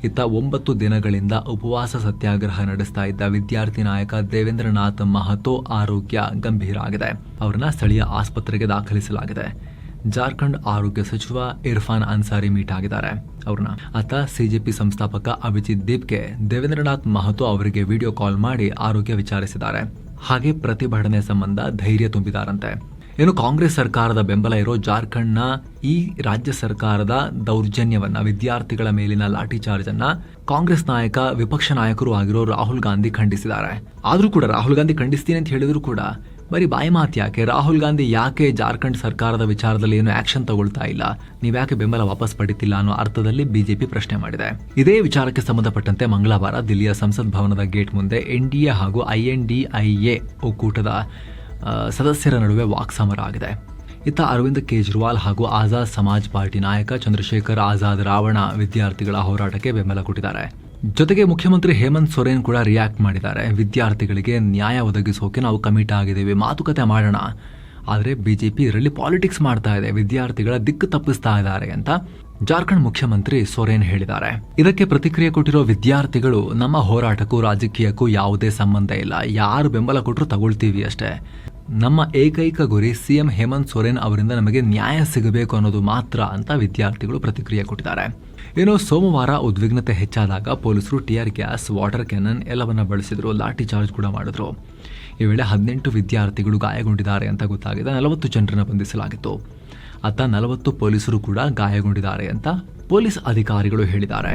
ಇತ್ತ 9 ದಿನಗಳಿಂದ ಉಪವಾಸ ಸತ್ಯಾಗ್ರಹ ನಡೆಸ್ತಾ ಇದ್ದ ವಿದ್ಯಾರ್ಥಿ ನಾಯಕ ದೇವೇಂದ್ರನಾಥ್ ಮಹತೋ ಆರೋಗ್ಯ ಗಂಭೀರ ಆಗಿದೆ. ಅವರನ್ನ ಸ್ಥಳೀಯ ಆಸ್ಪತ್ರೆಗೆ ದಾಖಲಿಸಲಾಗಿದೆ. ಜಾರ್ಖಂಡ್ ಆರೋಗ್ಯ ಸಚಿವ ಇರ್ಫಾನ್ ಅನ್ಸಾರಿ ಮೀಟ್ ಆಗಿದ್ದಾರೆ ಅವ್ರನ್ನ. ಆತ CJP ಸಂಸ್ಥಾಪಕ ಅಭಿಜಿತ್ ದೀಪ್ಗೆ ದೇವೇಂದ್ರನಾಥ್ ಮಹತೋ ಅವರಿಗೆ ವಿಡಿಯೋ ಕಾಲ್ ಮಾಡಿ ಆರೋಗ್ಯ ವಿಚಾರಿಸಿದ್ದಾರೆ. ಹಾಗೆ ಪ್ರತಿಭಟನೆ ಸಂಬಂಧ ಧೈರ್ಯ ತುಂಬಿದಾರಂತೆ. ಕಾಂಗ್ರೆಸ್ ಸರ್ಕಾರದ ಬೆಂಬಲ ಇರೋ ಜಾರ್ಖಂಡ್ನ ಈ ರಾಜ್ಯ ಸರ್ಕಾರದ ದೌರ್ಜನ್ಯವನ್ನ, ವಿದ್ಯಾರ್ಥಿಗಳ ಮೇಲಿನ ಲಾಠಿ ಚಾರ್ಜ್ ಅನ್ನ ಕಾಂಗ್ರೆಸ್ ನಾಯಕ, ವಿಪಕ್ಷ ನಾಯಕರು ಆಗಿರೋ ರಾಹುಲ್ ಗಾಂಧಿ ಖಂಡಿಸಿದ್ದಾರೆ. ಆದ್ರೂ ಕೂಡ ರಾಹುಲ್ ಗಾಂಧಿ ಖಂಡಿಸ್ತೀನಿ ಅಂತ ಹೇಳಿದ್ರು ಕೂಡ ಬರೀ ಬಾಯಿ ಮಾತು ಯಾಕೆ? ರಾಹುಲ್ ಗಾಂಧಿ ಯಾಕೆ ಜಾರ್ಖಂಡ್ ಸರ್ಕಾರದ ವಿಚಾರದಲ್ಲಿ ಏನು ಆಕ್ಷನ್ ತಗೊಳ್ತಾ ಇಲ್ಲ, ನೀವ್ಯಾಕೆ ಬೆಂಬಲ ವಾಪಸ್ ಪಡಿತಿಲ್ಲ ಅನ್ನೋ ಅರ್ಥದಲ್ಲಿ ಬಿಜೆಪಿ ಪ್ರಶ್ನೆ ಮಾಡಿದೆ. ಇದೇ ವಿಚಾರಕ್ಕೆ ಸಂಬಂಧಪಟ್ಟಂತೆ ಮಂಗಳವಾರ ದಿಲ್ಲಿಯ ಸಂಸತ್ ಭವನದ ಗೇಟ್ ಮುಂದೆ NDA ಹಾಗೂ INDIA ಒಕ್ಕೂಟದ ಸದಸ್ಯರ ನಡುವೆ ವಾಕ್ಸಮರ ಆಗಿದೆ. ಇತ್ತ ಅರವಿಂದ್ ಕೇಜ್ರಿವಾಲ್ ಹಾಗೂ ಆಜಾದ್ ಸಮಾಜ್ ಪಾರ್ಟಿ ನಾಯಕ ಚಂದ್ರಶೇಖರ್ ಆಜಾದ್ ರಾವಣ ವಿದ್ಯಾರ್ಥಿಗಳ ಹೋರಾಟಕ್ಕೆ ಬೆಂಬಲ ಕೊಟ್ಟಿದ್ದಾರೆ. ಜೊತೆಗೆ ಮುಖ್ಯಮಂತ್ರಿ ಹೇಮಂತ್ ಸೊರೇನ್ ಕೂಡ ರಿಯಾಕ್ಟ್ ಮಾಡಿದ್ದಾರೆ. ವಿದ್ಯಾರ್ಥಿಗಳಿಗೆ ನ್ಯಾಯ ಒದಗಿಸೋಕೆ ನಾವು ಕಮಿಟ್ ಆಗಿದ್ದೇವೆ, ಮಾತುಕತೆ ಮಾಡೋಣ. ಆದರೆ ಬಿಜೆಪಿ ಇದರಲ್ಲಿ ಪಾಲಿಟಿಕ್ಸ್ ಮಾಡ್ತಾ ಇದೆ, ವಿದ್ಯಾರ್ಥಿಗಳ ದಿಕ್ಕು ತಪ್ಪಿಸ್ತಾ ಇದ್ದಾರೆ ಅಂತ ಜಾರ್ಖಂಡ್ ಮುಖ್ಯಮಂತ್ರಿ ಸೊರೇನ್ ಹೇಳಿದ್ದಾರೆ. ಇದಕ್ಕೆ ಪ್ರತಿಕ್ರಿಯೆ ಕೊಟ್ಟಿರೋ ವಿದ್ಯಾರ್ಥಿಗಳು, ನಮ್ಮ ಹೋರಾಟಕ್ಕೂ ರಾಜಕೀಯಕ್ಕೂ ಯಾವುದೇ ಸಂಬಂಧ ಇಲ್ಲ, ಯಾರು ಬೆಂಬಲ ಕೊಟ್ಟರು ತಗೊಳ್ತೀವಿ ಅಷ್ಟೇ. ನಮ್ಮ ಏಕೈಕ ಗುರಿ CM ಹೇಮಂತ್ ಸೊರೇನ್ ಅವರಿಂದ ನಮಗೆ ನ್ಯಾಯ ಸಿಗಬೇಕು ಅನ್ನೋದು ಮಾತ್ರ ಅಂತ ವಿದ್ಯಾರ್ಥಿಗಳು ಪ್ರತಿಕ್ರಿಯೆ ಕೊಟ್ಟಿದ್ದಾರೆ. ಸೋಮವಾರ ಉದ್ವಿಗ್ನತೆ ಹೆಚ್ಚಾದಾಗ ಪೊಲೀಸರು ಟಿಯರ್ ಗ್ಯಾಸ್, ವಾಟರ್ ಕ್ಯಾನನ್ ಎಲ್ಲವನ್ನ ಬಳಸಿದ್ರು, ಲಾಠಿ ಚಾರ್ಜ್ ಕೂಡ ಮಾಡಿದ್ರು. ಈ ವೇಳೆ 18 ವಿದ್ಯಾರ್ಥಿಗಳು ಗಾಯಗೊಂಡಿದ್ದಾರೆ ಅಂತ ಗೊತ್ತಾಗಿದೆ. 40 ಜನರನ್ನ ಬಂಧಿಸಲಾಗಿತ್ತು. ಅತ್ತ 40 ಪೊಲೀಸರು ಕೂಡ ಗಾಯಗೊಂಡಿದ್ದಾರೆ ಅಂತ ಪೊಲೀಸ್ ಅಧಿಕಾರಿಗಳು ಹೇಳಿದ್ದಾರೆ.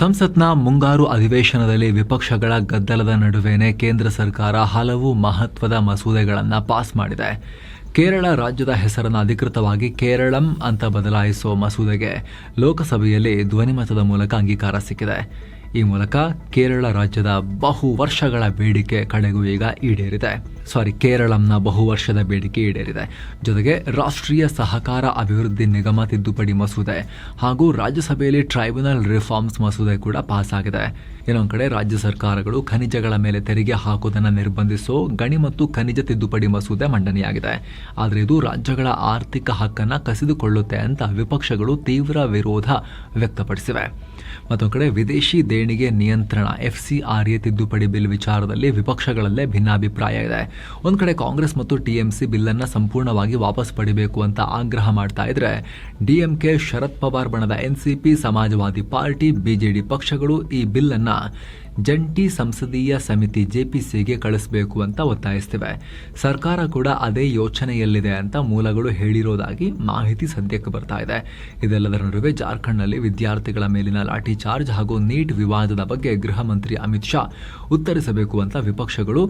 ಸಂಸತ್ನ ಮುಂಗಾರು ಅಧಿವೇಶನದಲ್ಲಿ ವಿಪಕ್ಷಗಳ ಗದ್ದಲದ ನಡುವೆನೇ ಕೇಂದ್ರ ಸರ್ಕಾರ ಹಲವು ಮಹತ್ವದ ಮಸೂದೆಗಳನ್ನು ಪಾಸ್ ಮಾಡಿದೆ. ಕೇರಳ ರಾಜ್ಯದ ಹೆಸರನ್ನು ಅಧಿಕೃತವಾಗಿ ಕೇರಳಂ ಅಂತ ಬದಲಾಯಿಸುವ ಮಸೂದೆಗೆ ಲೋಕಸಭೆಯಲ್ಲಿ ಧ್ವನಿಮತದ ಮೂಲಕ ಅಂಗೀಕಾರ ಸಿಕ್ಕಿದೆ. ಈ ಮೂಲಕ ಕೇರಳ ರಾಜ್ಯದ ಬಹು ವರ್ಷಗಳ ಬೇಡಿಕೆ ಕಡೆಗೂ ಈಗ ಈಡೇರಿದೆ. ಕೇರಳಂನ ಬಹು ವರ್ಷದ ಬೇಡಿಕೆ ಈಡೇರಿದೆ. ಜೊತೆಗೆ ರಾಷ್ಟ್ರೀಯ ಸಹಕಾರ ಅಭಿವೃದ್ಧಿ ನಿಗಮ ತಿದ್ದುಪಡಿ ಮಸೂದೆ ಹಾಗೂ ರಾಜ್ಯಸಭೆಯಲ್ಲಿ ಟ್ರೈಬ್ಯುನಲ್ ರಿಫಾರ್ಮ್ಸ್ ಮಸೂದೆ ಕೂಡ ಪಾಸ್ ಆಗಿದೆ. ಇನ್ನೊಂದು ಕಡೆ ರಾಜ್ಯ ಸರ್ಕಾರಗಳು ಖನಿಜಗಳ ಮೇಲೆ ತೆರಿಗೆ ಹಾಕುವುದನ್ನು ನಿರ್ಬಂಧಿಸೋ ಗಣಿ ಮತ್ತು ಖನಿಜ ತಿದ್ದುಪಡಿ ಮಸೂದೆ ಮಂಡನೆಯಾಗಿದೆ. ಆದರೆ ಇದು ರಾಜ್ಯಗಳ ಆರ್ಥಿಕ ಹಕ್ಕನ್ನು ಕಸಿದುಕೊಳ್ಳುತ್ತೆ ಅಂತ ವಿಪಕ್ಷಗಳು ತೀವ್ರ ವಿರೋಧ ವ್ಯಕ್ತಪಡಿಸಿವೆ. ಮತ್ತೊಂದು ಕಡೆ ವಿದೇಶಿ ದೇಣಿಗೆ ನಿಯಂತ್ರಣ FCRA ತಿದ್ದುಪಡಿ ಬಿಲ್ ವಿಚಾರದಲ್ಲಿ ವಿಪಕ್ಷಗಳಲ್ಲೇ ಭಿನ್ನಾಭಿಪ್ರಾಯ ಇದೆ. ಒಂದು ಕಡೆ ಕಾಂಗ್ರೆಸ್ ಮತ್ತು TMC ಬಿಲ್ಲನ್ನು ಸಂಪೂರ್ಣವಾಗಿ ವಾಪಸ್ ಪಡಿಬೇಕು ಅಂತ ಆಗ್ರಹ ಮಾಡ್ತಾ ಇದ್ರೆ, DMK, ಶರದ್ ಪವಾರ್ ಬಣದ NCP, ಸಮಾಜವಾದಿ ಪಾರ್ಟಿ, BJD ಪಕ್ಷಗಳು ಈ ಬಿಲ್ಲನ್ನು ಜಂಟಿ ಸಂಸದೀಯ ಸಮಿತಿ JPCಗೆ ಕಳಿಸಬೇಕು ಅಂತ ಒತ್ತಾಯಿಸ್ತಿವೆ. ಸರ್ಕಾರ ಕೂಡ ಅದೇ ಯೋಚನೆಯಲ್ಲಿದೆ ಅಂತ ಮೂಲಗಳು ಹೇಳಿರೋದಾಗಿ ಮಾಹಿತಿ ಸದ್ಯಕ್ಕೆ ಬರ್ತಾ ಇದೆ. ಇದೆಲ್ಲದರ ನಡುವೆ ಜಾರ್ಖಂಡ್ನಲ್ಲಿ ವಿದ್ಯಾರ್ಥಿಗಳ ಮೇಲಿನ ಲಾಠಿ ಚಾರ್ಜ್ ಹಾಗೂ ನೀಟ್ ವಿವಾದದ ಬಗ್ಗೆ ಗೃಹ ಮಂತ್ರಿ ಅಮಿತ್ ಶಾ ಉತ್ತರಿಸಬೇಕು ಅಂತ ವಿಪಕ್ಷಗಳು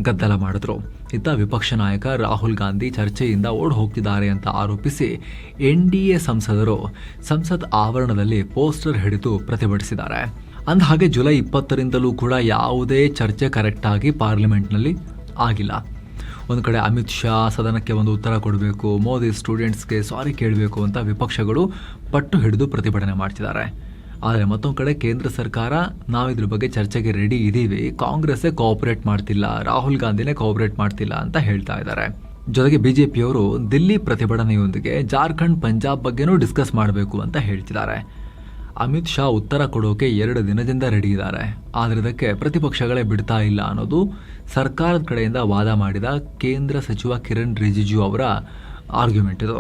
ಗದ್ದಲ ಮಾಡಿದ್ರು. ಇತ್ತ ವಿಪಕ್ಷ ನಾಯಕ ರಾಹುಲ್ ಗಾಂಧಿ ಚರ್ಚೆಯಿಂದ ಓಡ್ ಹೋಗ್ತಿದ್ದಾರೆ ಅಂತ ಆರೋಪಿಸಿ NDA ಸಂಸದರು ಸಂಸತ್ ಆವರಣದಲ್ಲಿ ಪೋಸ್ಟರ್ ಹಿಡಿದು ಪ್ರತಿಭಟಿಸಿದ್ದಾರೆ. ಅಂದಹಾಗೆ ಜುಲೈ 20ರಿಂದಲೂ ಕೂಡ ಯಾವುದೇ ಚರ್ಚೆ ಕರೆಕ್ಟಾಗಿ ಪಾರ್ಲಿಮೆಂಟ್ನಲ್ಲಿ ಆಗಿಲ್ಲ. ಒಂದು ಕಡೆ ಅಮಿತ್ ಶಾ ಸದನಕ್ಕೆ ಒಂದು ಉತ್ತರ ಕೊಡಬೇಕು, ಮೋದಿ ಸ್ಟೂಡೆಂಟ್ಸ್ಗೆ ಸಾರಿ ಕೇಳಬೇಕು ಅಂತ ವಿಪಕ್ಷಗಳು ಪಟ್ಟು ಹಿಡಿದು ಪ್ರತಿಭಟನೆ ಮಾಡ್ತಿದ್ದಾರೆ. ಆದರೆ ಮತ್ತೊಂದು ಕಡೆ ಕೇಂದ್ರ ಸರ್ಕಾರ ನಾವಿದ್ರ ಬಗ್ಗೆ ಚರ್ಚೆಗೆ ರೆಡಿ ಇದ್ದೀವಿ, ಕಾಂಗ್ರೆಸ್ಸೇ ಕೋಆಪರೇಟ್ ಮಾಡ್ತಿಲ್ಲ, ರಾಹುಲ್ ಗಾಂಧಿನೇ ಕೋಆಪರೇಟ್ ಮಾಡ್ತಿಲ್ಲ ಅಂತ ಹೇಳ್ತಾ ಇದ್ದಾರೆ. ಜೊತೆಗೆ BJPಯವರು ದಿಲ್ಲಿ ಪ್ರತಿಭಟನೆಯೊಂದಿಗೆ ಜಾರ್ಖಂಡ್, ಪಂಜಾಬ್ ಬಗ್ಗೆನೂ ಡಿಸ್ಕಸ್ ಮಾಡಬೇಕು ಅಂತ ಹೇಳ್ತಿದ್ದಾರೆ. ಅಮಿತ್ ಶಾ ಉತ್ತರ ಕೊಡೋಕೆ 2 ದಿನದಿಂದ ರೆಡಿ ಇದ್ದಾರೆ. ಆದರೆ ಇದಕ್ಕೆ ಪ್ರತಿಪಕ್ಷಗಳೇ ಬಿಡ್ತಾ ಇಲ್ಲ ಅನ್ನೋದು ಸರ್ಕಾರದ ಕಡೆಯಿಂದ ವಾದ ಮಾಡಿದ ಕೇಂದ್ರ ಸಚಿವ ಕಿರಣ್ ರಿಜಿಜು ಅವರ ಆರ್ಗ್ಯುಮೆಂಟ್ ಇದು.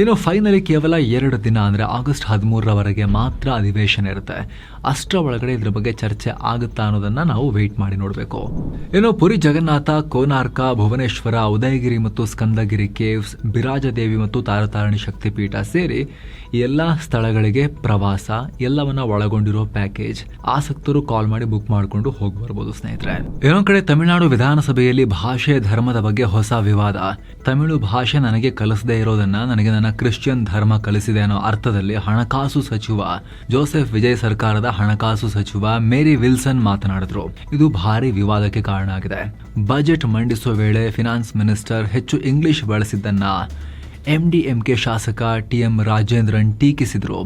ಇನ್ನು ಫೈನಲಿ ಕೇವಲ 2 ದಿನ ಅಂದರೆ ಆಗಸ್ಟ್ 13ರವರೆಗೆ ಮಾತ್ರ ಅಧಿವೇಶನ ಇರುತ್ತೆ. ಅಷ್ಟರ ಒಳಗಡೆ ಇದ್ರ ಬಗ್ಗೆ ಚರ್ಚೆ ಆಗುತ್ತಾ ಅನ್ನೋದನ್ನ ನಾವು ವೆಯ್ಟ್ ಮಾಡಿ ನೋಡಬೇಕು. ಇನ್ನು ಪುರಿ ಜಗನ್ನಾಥ, ಕೋನಾರ್ಕ, ಭುವನೇಶ್ವರ, ಉದಯಗಿರಿ ಮತ್ತು ಸ್ಕಂದಗಿರಿ ಕೇವ್ಸ್, ಬಿರಾಜದೇವಿ ಮತ್ತು ತಾರತಾರಿಣಿ ಶಕ್ತಿಪೀಠ ಸೇರಿ ಎಲ್ಲ ಸ್ಥಳಗಳಿಗೆ ಪ್ರವಾಸ ಎಲ್ಲವನ್ನ ಒಳಗೊಂಡಿರೋ ಪ್ಯಾಕೇಜ್. ಆಸಕ್ತರು ಕಾಲ್ ಮಾಡಿ ಬುಕ್ ಮಾಡಿಕೊಂಡು ಹೋಗಿ ಬರ್ಬೋದು ಸ್ನೇಹಿತರೆ. ಇನ್ನೊಂದು ಕಡೆ ತಮಿಳುನಾಡು ವಿಧಾನಸಭೆಯಲ್ಲಿ ಭಾಷೆ ಧರ್ಮದ ಬಗ್ಗೆ ಹೊಸ ವಿವಾದ. ತಮಿಳು ಭಾಷೆ ನನಗೆ ಕಲಿಸದೇ ಇರೋದನ್ನ ನನಗೆ ನನ್ನ ಕ್ರಿಶ್ಚಿಯನ್ ಧರ್ಮ ಕಲಿಸಿದೆ ಅನ್ನೋ ಅರ್ಥದಲ್ಲಿ ಹಣಕಾಸು ಸಚಿವ ಜೋಸೆಫ್ ವಿಜಯ್ ಸರ್ಕಾರದ ಹಣಕಾಸು ಸಚಿವ ಮೇರಿ ವಿಲ್ಸನ್ ಮಾತನಾಡಿದ್ರು. ಇದು ಭಾರಿ ವಿವಾದಕ್ಕೆ ಕಾರಣ ಆಗಿದೆ. ಬಜೆಟ್ ಮಂಡಿಸುವ ವೇಳೆ ಫಿನಾನ್ಸ್ ಮಿನಿಸ್ಟರ್ ಹೆಚ್ಚು ಇಂಗ್ಲಿಷ್ ಬಳಸಿದ್ದನ್ನ MDMK ಶಾಸಕ TM ರಾಜೇಂದ್ರನ್ ಟೀಕಿಸಿದ್ರು.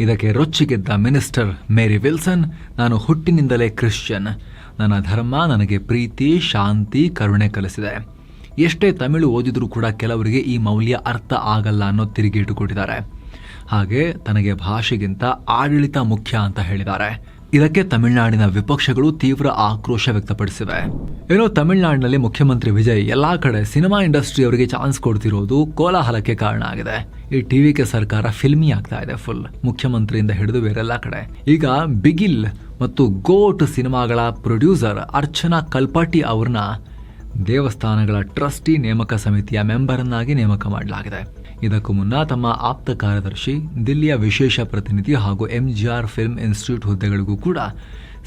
ಇದಕ್ಕೆ ರೊಚ್ಚಿಗೆದ್ದ ಮಿನಿಸ್ಟರ್ ಮೇರಿ ವಿಲ್ಸನ್, ನಾನು ಹುಟ್ಟಿನಿಂದಲೇ ಕ್ರಿಶ್ಚಿಯನ್, ನನ್ನ ಧರ್ಮ ನನಗೆ ಪ್ರೀತಿ, ಶಾಂತಿ, ಕರುಣೆ ಕಲಿಸಿದೆ. ಎಷ್ಟೇ ತಮಿಳು ಓದಿದ್ರೂ ಕೂಡ ಕೆಲವರಿಗೆ ಈ ಮೌಲ್ಯ ಅರ್ಥ ಆಗಲ್ಲ ಅನ್ನೋ ತಿರುಗೇಟು ಕೊಟ್ಟಿದ್ದಾರೆ. ಹಾಗೆ ತನಗೆ ಭಾಷೆಗಿಂತ ಆಡಳಿತ ಮುಖ್ಯ ಅಂತ ಹೇಳಿದ್ದಾರೆ. ಇದಕ್ಕೆ ತಮಿಳುನಾಡಿನ ವಿಪಕ್ಷಗಳು ತೀವ್ರ ಆಕ್ರೋಶ ವ್ಯಕ್ತಪಡಿಸಿವೆ. ಏನೋ ತಮಿಳುನಾಡಿನಲ್ಲಿ ಮುಖ್ಯಮಂತ್ರಿ ವಿಜಯ್ ಎಲ್ಲಾ ಕಡೆ ಸಿನಿಮಾ ಇಂಡಸ್ಟ್ರಿ ಅವರಿಗೆ ಚಾನ್ಸ್ ಕೊಡ್ತಿರೋದು ಕೋಲಾಹಲಕ್ಕೆ ಕಾರಣ ಆಗಿದೆ. ಈ TVK ಸರ್ಕಾರ ಫಿಲ್ಮಿ ಆಗ್ತಾ ಇದೆ ಫುಲ್, ಮುಖ್ಯಮಂತ್ರಿಯಿಂದ ಹಿಡಿದು ಬೇರೆಲ್ಲ ಕಡೆ. ಈಗ ಬಿಗಿಲ್ ಮತ್ತು ಗೋಟ್ ಸಿನಿಮಾಗಳ ಪ್ರೊಡ್ಯೂಸರ್ ಅರ್ಚನಾ ಕಲ್ಪಾಟಿ ಅವ್ರನ್ನ ದೇವಸ್ಥಾನಗಳ ಟ್ರಸ್ಟಿ ನೇಮಕ ಸಮಿತಿಯ ಮೆಂಬರನ್ನಾಗಿ ನೇಮಕ ಮಾಡಲಾಗಿದೆ. ಇದಕ್ಕೂ ಮುನ್ನ ತಮ್ಮ ಆಪ್ತ ಕಾರ್ಯದರ್ಶಿ, ದಿಲ್ಲಿಯ ವಿಶೇಷ ಪ್ರತಿನಿಧಿ ಹಾಗೂ MGR ಫಿಲ್ಮ್ ಇನ್ಸ್ಟಿಟ್ಯೂಟ್ ಹುದ್ದೆಗಳಿಗೂ ಕೂಡ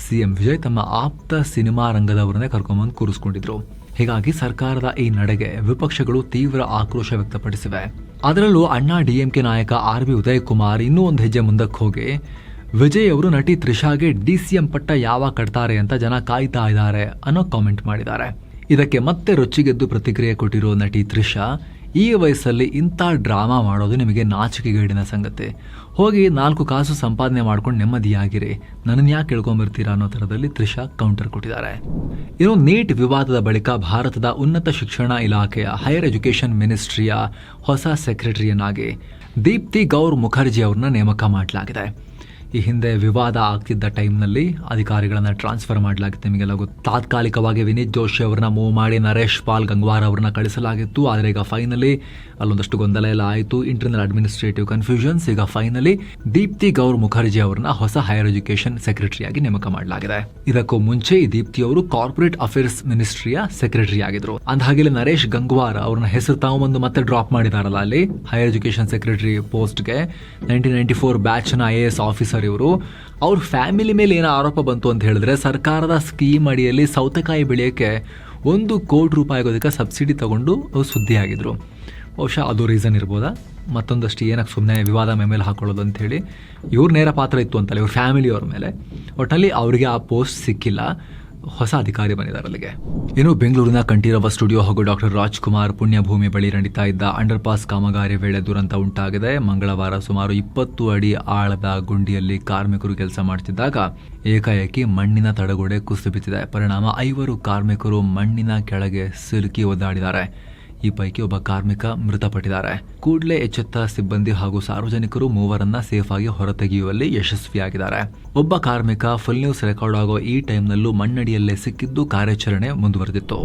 CM ವಿಜಯ್ ತಮ್ಮ ಆಪ್ತ ಸಿನಿಮಾ ರಂಗದವರನ್ನೇ ಕರ್ಕೊಂಬಂದು ಕೂರಿಸ್ಕೊಂಡಿದ್ರು. ಹೀಗಾಗಿ ಸರ್ಕಾರದ ಈ ನಡೆಗೆ ವಿಪಕ್ಷಗಳು ತೀವ್ರ ಆಕ್ರೋಶ ವ್ಯಕ್ತಪಡಿಸಿವೆ. ಅದರಲ್ಲೂ ಅಣ್ಣಾ DMK ನಾಯಕ RB ಉದಯ್ ಕುಮಾರ್ ಇನ್ನೂ ಒಂದು ಹೆಜ್ಜೆ ಮುಂದಕ್ಕೆ ಹೋಗಿ ವಿಜಯ್ ಅವರು ನಟಿ ತ್ರಿಷಾಗೆ DCM ಪಟ್ಟ ಯಾವಾಗ ಕಟ್ತಾರೆ ಅಂತ ಜನ ಕಾಯ್ತಾ ಇದ್ದಾರೆ ಅನ್ನೋ ಕಾಮೆಂಟ್ ಮಾಡಿದ್ದಾರೆ. ಇದಕ್ಕೆ ಮತ್ತೆ ರೊಚ್ಚಿಗೆದ್ದು ಪ್ರತಿಕ್ರಿಯೆ ಕೊಟ್ಟಿರೋ ನಟಿ ತ್ರಿಷಾ, ಈ ವಯಸ್ಸಲ್ಲಿ ಇಂಥ ಡ್ರಾಮಾ ಮಾಡೋದು ನಿಮಗೆ ನಾಚಿಕೆಗೇಡಿನ ಸಂಗತಿ. ಹೋಗಿ 4 ಕಾಸು ಸಂಪಾದನೆ ಮಾಡ್ಕೊಂಡು ನೆಮ್ಮದಿಯಾಗಿರಿ, ನನ್ನನ್ನು ಯಾಕೆ ಕೇಳ್ಕೊಂಬರ್ತೀರಾ ಅನ್ನೋ ಥರದಲ್ಲಿ ತ್ರಿಷಾ ಕೌಂಟರ್ ಕೊಟ್ಟಿದ್ದಾರೆ. ಇನ್ನು ನೀಟ್ ವಿವಾದದ ಬಳಿಕ ಭಾರತದ ಉನ್ನತ ಶಿಕ್ಷಣ ಇಲಾಖೆಯ ಹೈಯರ್ ಎಜುಕೇಷನ್ ಮಿನಿಸ್ಟ್ರಿಯ ಹೊಸ ಸೆಕ್ರೆಟರಿಯನ್ನಾಗಿ ದೀಪ್ತಿ ಗೌರ್ ಮುಖರ್ಜಿ ಅವ್ರನ್ನ ನೇಮಕ ಮಾಡಲಾಗಿದೆ. ಈ ಹಿಂದೆ ವಿವಾದ ಆಗ್ತಿದ್ದ ಟೈಮ್ನಲ್ಲಿ ಅಧಿಕಾರಿಗಳನ್ನ ಟ್ರಾನ್ಸ್ಫರ್ ಮಾಡಲಾಗಿತ್ತು. ನಿಮಗೆಲ್ಲ ಗೊತ್ತು. ತಾತ್ಕಾಲಿಕವಾಗಿ ವಿನೀತ್ ಜೋಶಿ ಅವ್ರನ್ನ ಮೂವ್ ಮಾಡಿ ನರೇಶ್ ಪಾಲ್ ಗಂಗ್ವಾರ್ ಅವ್ರನ್ನ ಕಳಿಸಲಾಗಿತ್ತು. ಆದರೆ ಈಗ ಫೈನಲಿ ಅಲ್ಲೊಂದಷ್ಟು ಗೊಂದಲ ಎಲ್ಲ ಆಯಿತು, ಇಂಟರ್ನಲ್ ಅಡ್ಮಿನಿಸ್ಟ್ರೇಟಿವ್ ಕನ್ಫ್ಯೂಷನ್ಸ್. ಈಗ ಫೈನಲಿ ದೀಪ್ತಿ ಗೌರ್ ಮುಖರ್ಜಿ ಅವ್ರನ್ನ ಹೊಸ ಹೈಯರ್ ಎಜುಕೇಷನ್ ಸೆಕ್ರೆಟರಿಯಾಗಿ ನೇಮಕ ಮಾಡಲಾಗಿದೆ. ಇದಕ್ಕೂ ಮುಂಚೆ ಈ ದೀಪ್ತಿ ಅವರು ಕಾರ್ಪೊರೇಟ್ ಅಫೇರ್ಸ್ ಮಿನಿಸ್ಟ್ರಿಯ ಸೆಕ್ರೆಟರಿ ಆಗಿದ್ರು. ಅಂದಹಾಗೆ ನರೇಶ್ ಗಂಗ್ವಾರ್ ಅವ್ರನ್ನ ಹೆಸರು ತಾವು ಮತ್ತೆ ಡ್ರಾಪ್ ಮಾಡಿದಾರಲ್ಲ ಅಲ್ಲಿ ಹೈಯರ್ ಎಜುಕೇಷನ್ ಸೆಕ್ರೆಟರಿ ಪೋಸ್ಟ್ಗೆ. 1994 ಬ್ಯಾಚ್ನ IAS ಆಫೀಸರ್ ಇವರು. ಅವ್ರ ಫ್ಯಾಮಿಲಿ ಮೇಲೆ ಏನೋ ಆರೋಪ ಬಂತು ಅಂತ ಹೇಳಿದ್ರೆ, ಸರ್ಕಾರದ ಸ್ಕೀಮ್ ಅಡಿಯಲ್ಲಿ ಸೌತೆಕಾಯಿ ಬೆಳೆಯೋಕ್ಕೆ 1 ಕೋಟಿ ರೂಪಾಯಿ ಆಗೋದಕ್ಕೆ ಸಬ್ಸಿಡಿ ತಗೊಂಡು ಅವ್ರು ಸುದ್ದಿಯಾಗಿದ್ರು. ಬಹುಶಃ ಅದು ರೀಸನ್ ಇರ್ಬೋದಾ, ಮತ್ತೊಂದಷ್ಟು ಏನಕ್ಕೆ ಸುಮ್ಮನೆ ವಿವಾದ ಮೇಲೆ ಹಾಕೊಳ್ಳೋದು ಅಂಥೇಳಿ. ಇವ್ರ ನೇರ ಪಾತ್ರ ಇತ್ತು ಅಂತಲ್ಲ, ಇವ್ರ ಫ್ಯಾಮಿಲಿಯವ್ರ ಮೇಲೆ. ಒಟ್ಟಲ್ಲಿ ಅವರಿಗೆ ಆ ಪೋಸ್ಟ್ ಸಿಕ್ಕಿಲ್ಲ, ಹೊಸ ಅಧಿಕಾರಿ ಬಂದಿದ್ದಾರೆ ಅಲ್ಲಿಗೆ. ಇನ್ನು ಬೆಂಗಳೂರಿನ ಕಂಠೀರವ ಸ್ಟುಡಿಯೋ ಹಾಗೂ ಡಾಕ್ಟರ್ ರಾಜ್ಕುಮಾರ್ ಪುಣ್ಯಭೂಮಿ ಬಳಿ ನಡೀತಾ ಇದ್ದ ಅಂಡರ್ ಪಾಸ್ ಕಾಮಗಾರಿ ವೇಳೆ ದುರಂತ ಉಂಟಾಗಿದೆ. ಮಂಗಳವಾರ ಸುಮಾರು 20 ಅಡಿ ಆಳದ ಗುಂಡಿಯಲ್ಲಿ ಕಾರ್ಮಿಕರು ಕೆಲಸ ಮಾಡುತ್ತಿದ್ದಾಗ ಏಕಾಏಕಿ ಮಣ್ಣಿನ ತಡೆಗೋಡೆ ಕುಸಿದು ಬಿದ್ದಿದೆ. ಪರಿಣಾಮ 5 ಕಾರ್ಮಿಕರು ಮಣ್ಣಿನ ಕೆಳಗೆ ಸಿಲುಕಿ ಒದ್ದಾಡಿದ್ದಾರೆ. ಈ ಪೈಕಿ ಒಬ್ಬ ಕಾರ್ಮಿಕ ಮೃತಪಟ್ಟಿದ್ದಾರೆ. ಕೂಡಲೇ ಎಚ್ಚೆತ್ತ ಸಿಬ್ಬಂದಿ ಹಾಗೂ ಸಾರ್ವಜನಿಕರು ಮೂವರನ್ನ ಸೇಫ್ ಆಗಿ ಹೊರತೆಗೆಯುವಲ್ಲಿ ಯಶಸ್ವಿಯಾಗಿದ್ದಾರೆ. ಒಬ್ಬ ಕಾರ್ಮಿಕ ಫುಲ್ ನ್ಯೂಸ್ ರೆಕಾರ್ಡ್ ಆಗೋ ಈ ಟೈಮ್ನಲ್ಲೂ ಮಣ್ಣಡಿಯಲ್ಲೇ ಸಿಕ್ಕಿದ್ದು ಕಾರ್ಯಾಚರಣೆ ಮುಂದುವರೆದಿತ್ತು.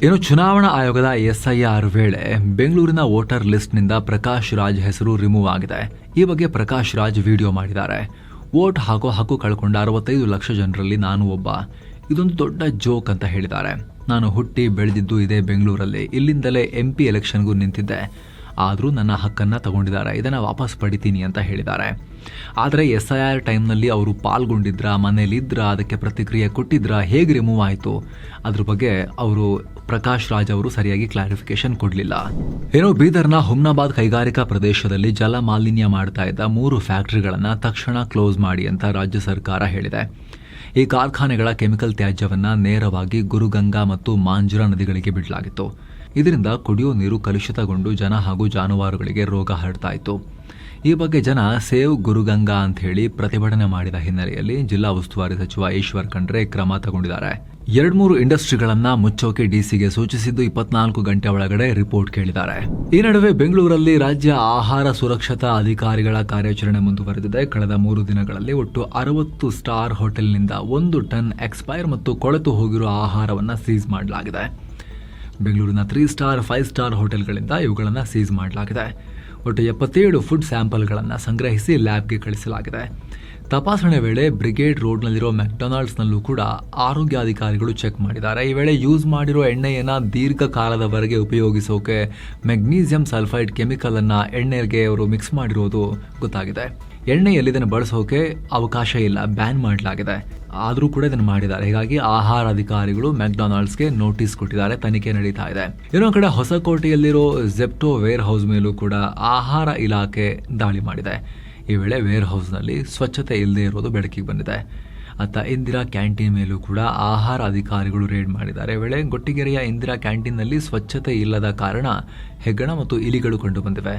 ಇನ್ನು ಚುನಾವಣಾ ಆಯೋಗದ SIR ವೇಳೆ ಬೆಂಗಳೂರಿನ ವೋಟರ್ ಲಿಸ್ಟ್ನಿಂದ ಪ್ರಕಾಶ್ ರಾಜ್ ಹೆಸರು ರಿಮೂವ್ ಆಗಿದೆ. ಈ ಬಗ್ಗೆ ಪ್ರಕಾಶ್ ರಾಜ್ ವಿಡಿಯೋ ಮಾಡಿದ್ದಾರೆ. ವೋಟ್ ಹಾಕೋ ಹಕ್ಕು ಕಳ್ಕೊಂಡ 65 ಲಕ್ಷ ಜನರಲ್ಲಿ ನಾನು ಒಬ್ಬ. ಇದೊಂದು ದೊಡ್ಡ ಜೋಕ್ ಅಂತ ಹೇಳಿದ್ದಾರೆ. ನಾನು ಹುಟ್ಟಿ ಬೆಳೆದಿದ್ದು ಇದೇ ಬೆಂಗಳೂರಲ್ಲಿ, ಇಲ್ಲಿಂದಲೇ MP ಎಲೆಕ್ಷನ್ಗೂ ನಿಂತಿದ್ದೆ. ಆದರೂ ನನ್ನ ಹಕ್ಕನ್ನು ತಗೊಂಡಿದ್ದಾರೆ, ಇದನ್ನು ವಾಪಸ್ ಪಡಿತೀನಿ ಅಂತ ಹೇಳಿದ್ದಾರೆ. ಆದರೆ SIR ಟೈಮ್ನಲ್ಲಿ ಅವರು ಪಾಲ್ಗೊಂಡಿದ್ರ, ಮನೇಲಿದ್ರ, ಅದಕ್ಕೆ ಪ್ರತಿಕ್ರಿಯೆ ಕೊಟ್ಟಿದ್ರ, ಹೇಗೆ ರಿಮೂವ್ ಆಯಿತು ಅದ್ರ ಬಗ್ಗೆ ಅವರು ಪ್ರಕಾಶ್ ರಾಜ್ ಅವರು ಸರಿಯಾಗಿ ಕ್ಲಾರಿಫಿಕೇಶನ್ ಕೊಡಲಿಲ್ಲ. ಏನೋ ಬೀದರ್ನ ಹುಮ್ನಾಬಾದ್ ಕೈಗಾರಿಕಾ ಪ್ರದೇಶದಲ್ಲಿ ಜಲ ಮಾಲಿನ್ಯ ಮಾಡ್ತಾ ಇದ್ದ 3 ಫ್ಯಾಕ್ಟರಿಗಳನ್ನು ತಕ್ಷಣ ಕ್ಲೋಸ್ ಮಾಡಿ ಅಂತ ರಾಜ್ಯ ಸರ್ಕಾರ ಹೇಳಿದೆ. ಈ ಕಾರ್ಖಾನೆಗಳ ಕೆಮಿಕಲ್ ತ್ಯಾಜ್ಯವನ್ನು ನೇರವಾಗಿ ಗುರುಗಂಗಾ ಮತ್ತು ಮಾಂಜ್ರಾ ನದಿಗಳಿಗೆ ಬಿಡಲಾಗಿತ್ತು. ಇದರಿಂದ ಕುಡಿಯೋ ನೀರು ಕಲುಷಿತಗೊಂಡು ಜನ ಹಾಗೂ ಜಾನುವಾರುಗಳಿಗೆ ರೋಗ ಹರಡ್ತಾ ಇತ್ತು. ಈ ಬಗ್ಗೆ ಜನ ಸೇವ್ ಗುರುಗಂಗಾ ಅಂತ ಹೇಳಿ ಪ್ರತಿಭಟನೆ ಮಾಡಿದ ಹಿನ್ನೆಲೆಯಲ್ಲಿ ಜಿಲ್ಲಾ ಉಸ್ತುವಾರಿ ಸಚಿವ ಈಶ್ವರ್ ಖಂಡ್ರೆ ಕ್ರಮ ತಗೊಂಡಿದ್ದಾರೆ. 2-3 ಇಂಡಸ್ಟ್ರಿಗಳನ್ನ ಮುಚ್ಚೋಕೆ DCಗೆ ಸೂಚಿಸಿದ್ದು 24 ಗಂಟೆ ಒಳಗಡೆ ರಿಪೋರ್ಟ್ ಕೇಳಿದ್ದಾರೆ. ಈ ನಡುವೆ ಬೆಂಗಳೂರಲ್ಲಿ ರಾಜ್ಯ ಆಹಾರ ಸುರಕ್ಷತಾ ಅಧಿಕಾರಿಗಳ ಕಾರ್ಯಾಚರಣೆ ಮುಂದುವರೆದಿದೆ. ಕಳೆದ 3 ದಿನಗಳಲ್ಲಿ ಒಟ್ಟು 60 ಸ್ಟಾರ್ ಹೋಟೆಲ್ನಿಂದ 1 ಟನ್ ಎಕ್ಸ್ಪೈರ್ ಮತ್ತು ಕೊಳೆತು ಹೋಗಿರುವ ಆಹಾರವನ್ನು ಸೀಸ್ ಮಾಡಲಾಗಿದೆ. ಬೆಂಗಳೂರಿನ 3 ಸ್ಟಾರ್ 5 ಸ್ಟಾರ್ ಹೋಟೆಲ್ಗಳಿಂದ ಇವುಗಳನ್ನು ಸೀಸ್ ಮಾಡಲಾಗಿದೆ. ಒಟ್ಟು 77 ಫುಡ್ ಸ್ಯಾಂಪಲ್ಗಳನ್ನು ಸಂಗ್ರಹಿಸಿ ಲ್ಯಾಬ್ಗೆ ಕಳಿಸಲಾಗಿದೆ. ತಪಾಸಣೆ ವೇಳೆ ಬ್ರಿಗೇಡ್ ರೋಡ್ನಲ್ಲಿರೋ ಮೆಕ್ಡೊನಾಲ್ಡ್ಸ್ನಲ್ಲೂ ಕೂಡ ಆರೋಗ್ಯಾಧಿಕಾರಿಗಳು ಚೆಕ್ ಮಾಡಿದ್ದಾರೆ. ಈ ವೇಳೆ ಯೂಸ್ ಮಾಡಿರೋ ಎಣ್ಣೆಯನ್ನು ದೀರ್ಘಕಾಲದವರೆಗೆ ಉಪಯೋಗಿಸೋಕೆ ಮೆಗ್ನೀಸಿಯಂ ಸಲ್ಫೈಡ್ ಕೆಮಿಕಲನ್ನು ಎಣ್ಣೆಗೆ ಅವರು ಮಿಕ್ಸ್ ಮಾಡಿರೋದು ಗೊತ್ತಾಗಿದೆ. ಎಣ್ಣೆಯಲ್ಲಿ ಇದನ್ನು ಬಳಸೋಕೆ ಅವಕಾಶ ಇಲ್ಲ, ಬ್ಯಾನ್ ಮಾಡಲಾಗಿದೆ. ಆದರೂ ಕೂಡ ಇದನ್ನು ಮಾಡಿದ್ದಾರೆ. ಹೀಗಾಗಿ ಆಹಾರ ಅಧಿಕಾರಿಗಳು ಮೆಕ್ಡೊನಾಲ್ಡ್ಸ್ಗೆ ನೋಟಿಸ್ ಕೊಟ್ಟಿದ್ದಾರೆ. ತನಿಖೆ ನಡೀತಾ ಇದೆ. ಇನ್ನೊಂದು ಕಡೆ ಹೊಸಕೋಟೆಯಲ್ಲಿರೋ ಜೆಪ್ಟೋ ವೇರ್ ಹೌಸ್ ಮೇಲೂ ಕೂಡ ಆಹಾರ ಇಲಾಖೆ ದಾಳಿ ಮಾಡಿದೆ. ಈ ವೇಳೆ ವೇರ್ ಹೌಸ್ನಲ್ಲಿ ಸ್ವಚ್ಛತೆ ಇಲ್ಲದೆ ಇರೋದು ಬೆಳಕಿಗೆ ಬಂದಿದೆ. ಅತ್ತ ಇಂದಿರಾ ಕ್ಯಾಂಟೀನ್ ಮೇಲೂ ಕೂಡ ಆಹಾರ ಅಧಿಕಾರಿಗಳು ರೇಡ್ ಮಾಡಿದ್ದಾರೆ. ವೇಳೆ ಗೊಟ್ಟಿಗೆರೆಯ ಇಂದಿರಾ ಕ್ಯಾಂಟೀನ್ನಲ್ಲಿ ಸ್ವಚ್ಛತೆ ಇಲ್ಲದ ಕಾರಣ ಹೆಗ್ಗಣ ಮತ್ತು ಇಲಿಗಳು ಕಂಡು ಬಂದಿವೆ.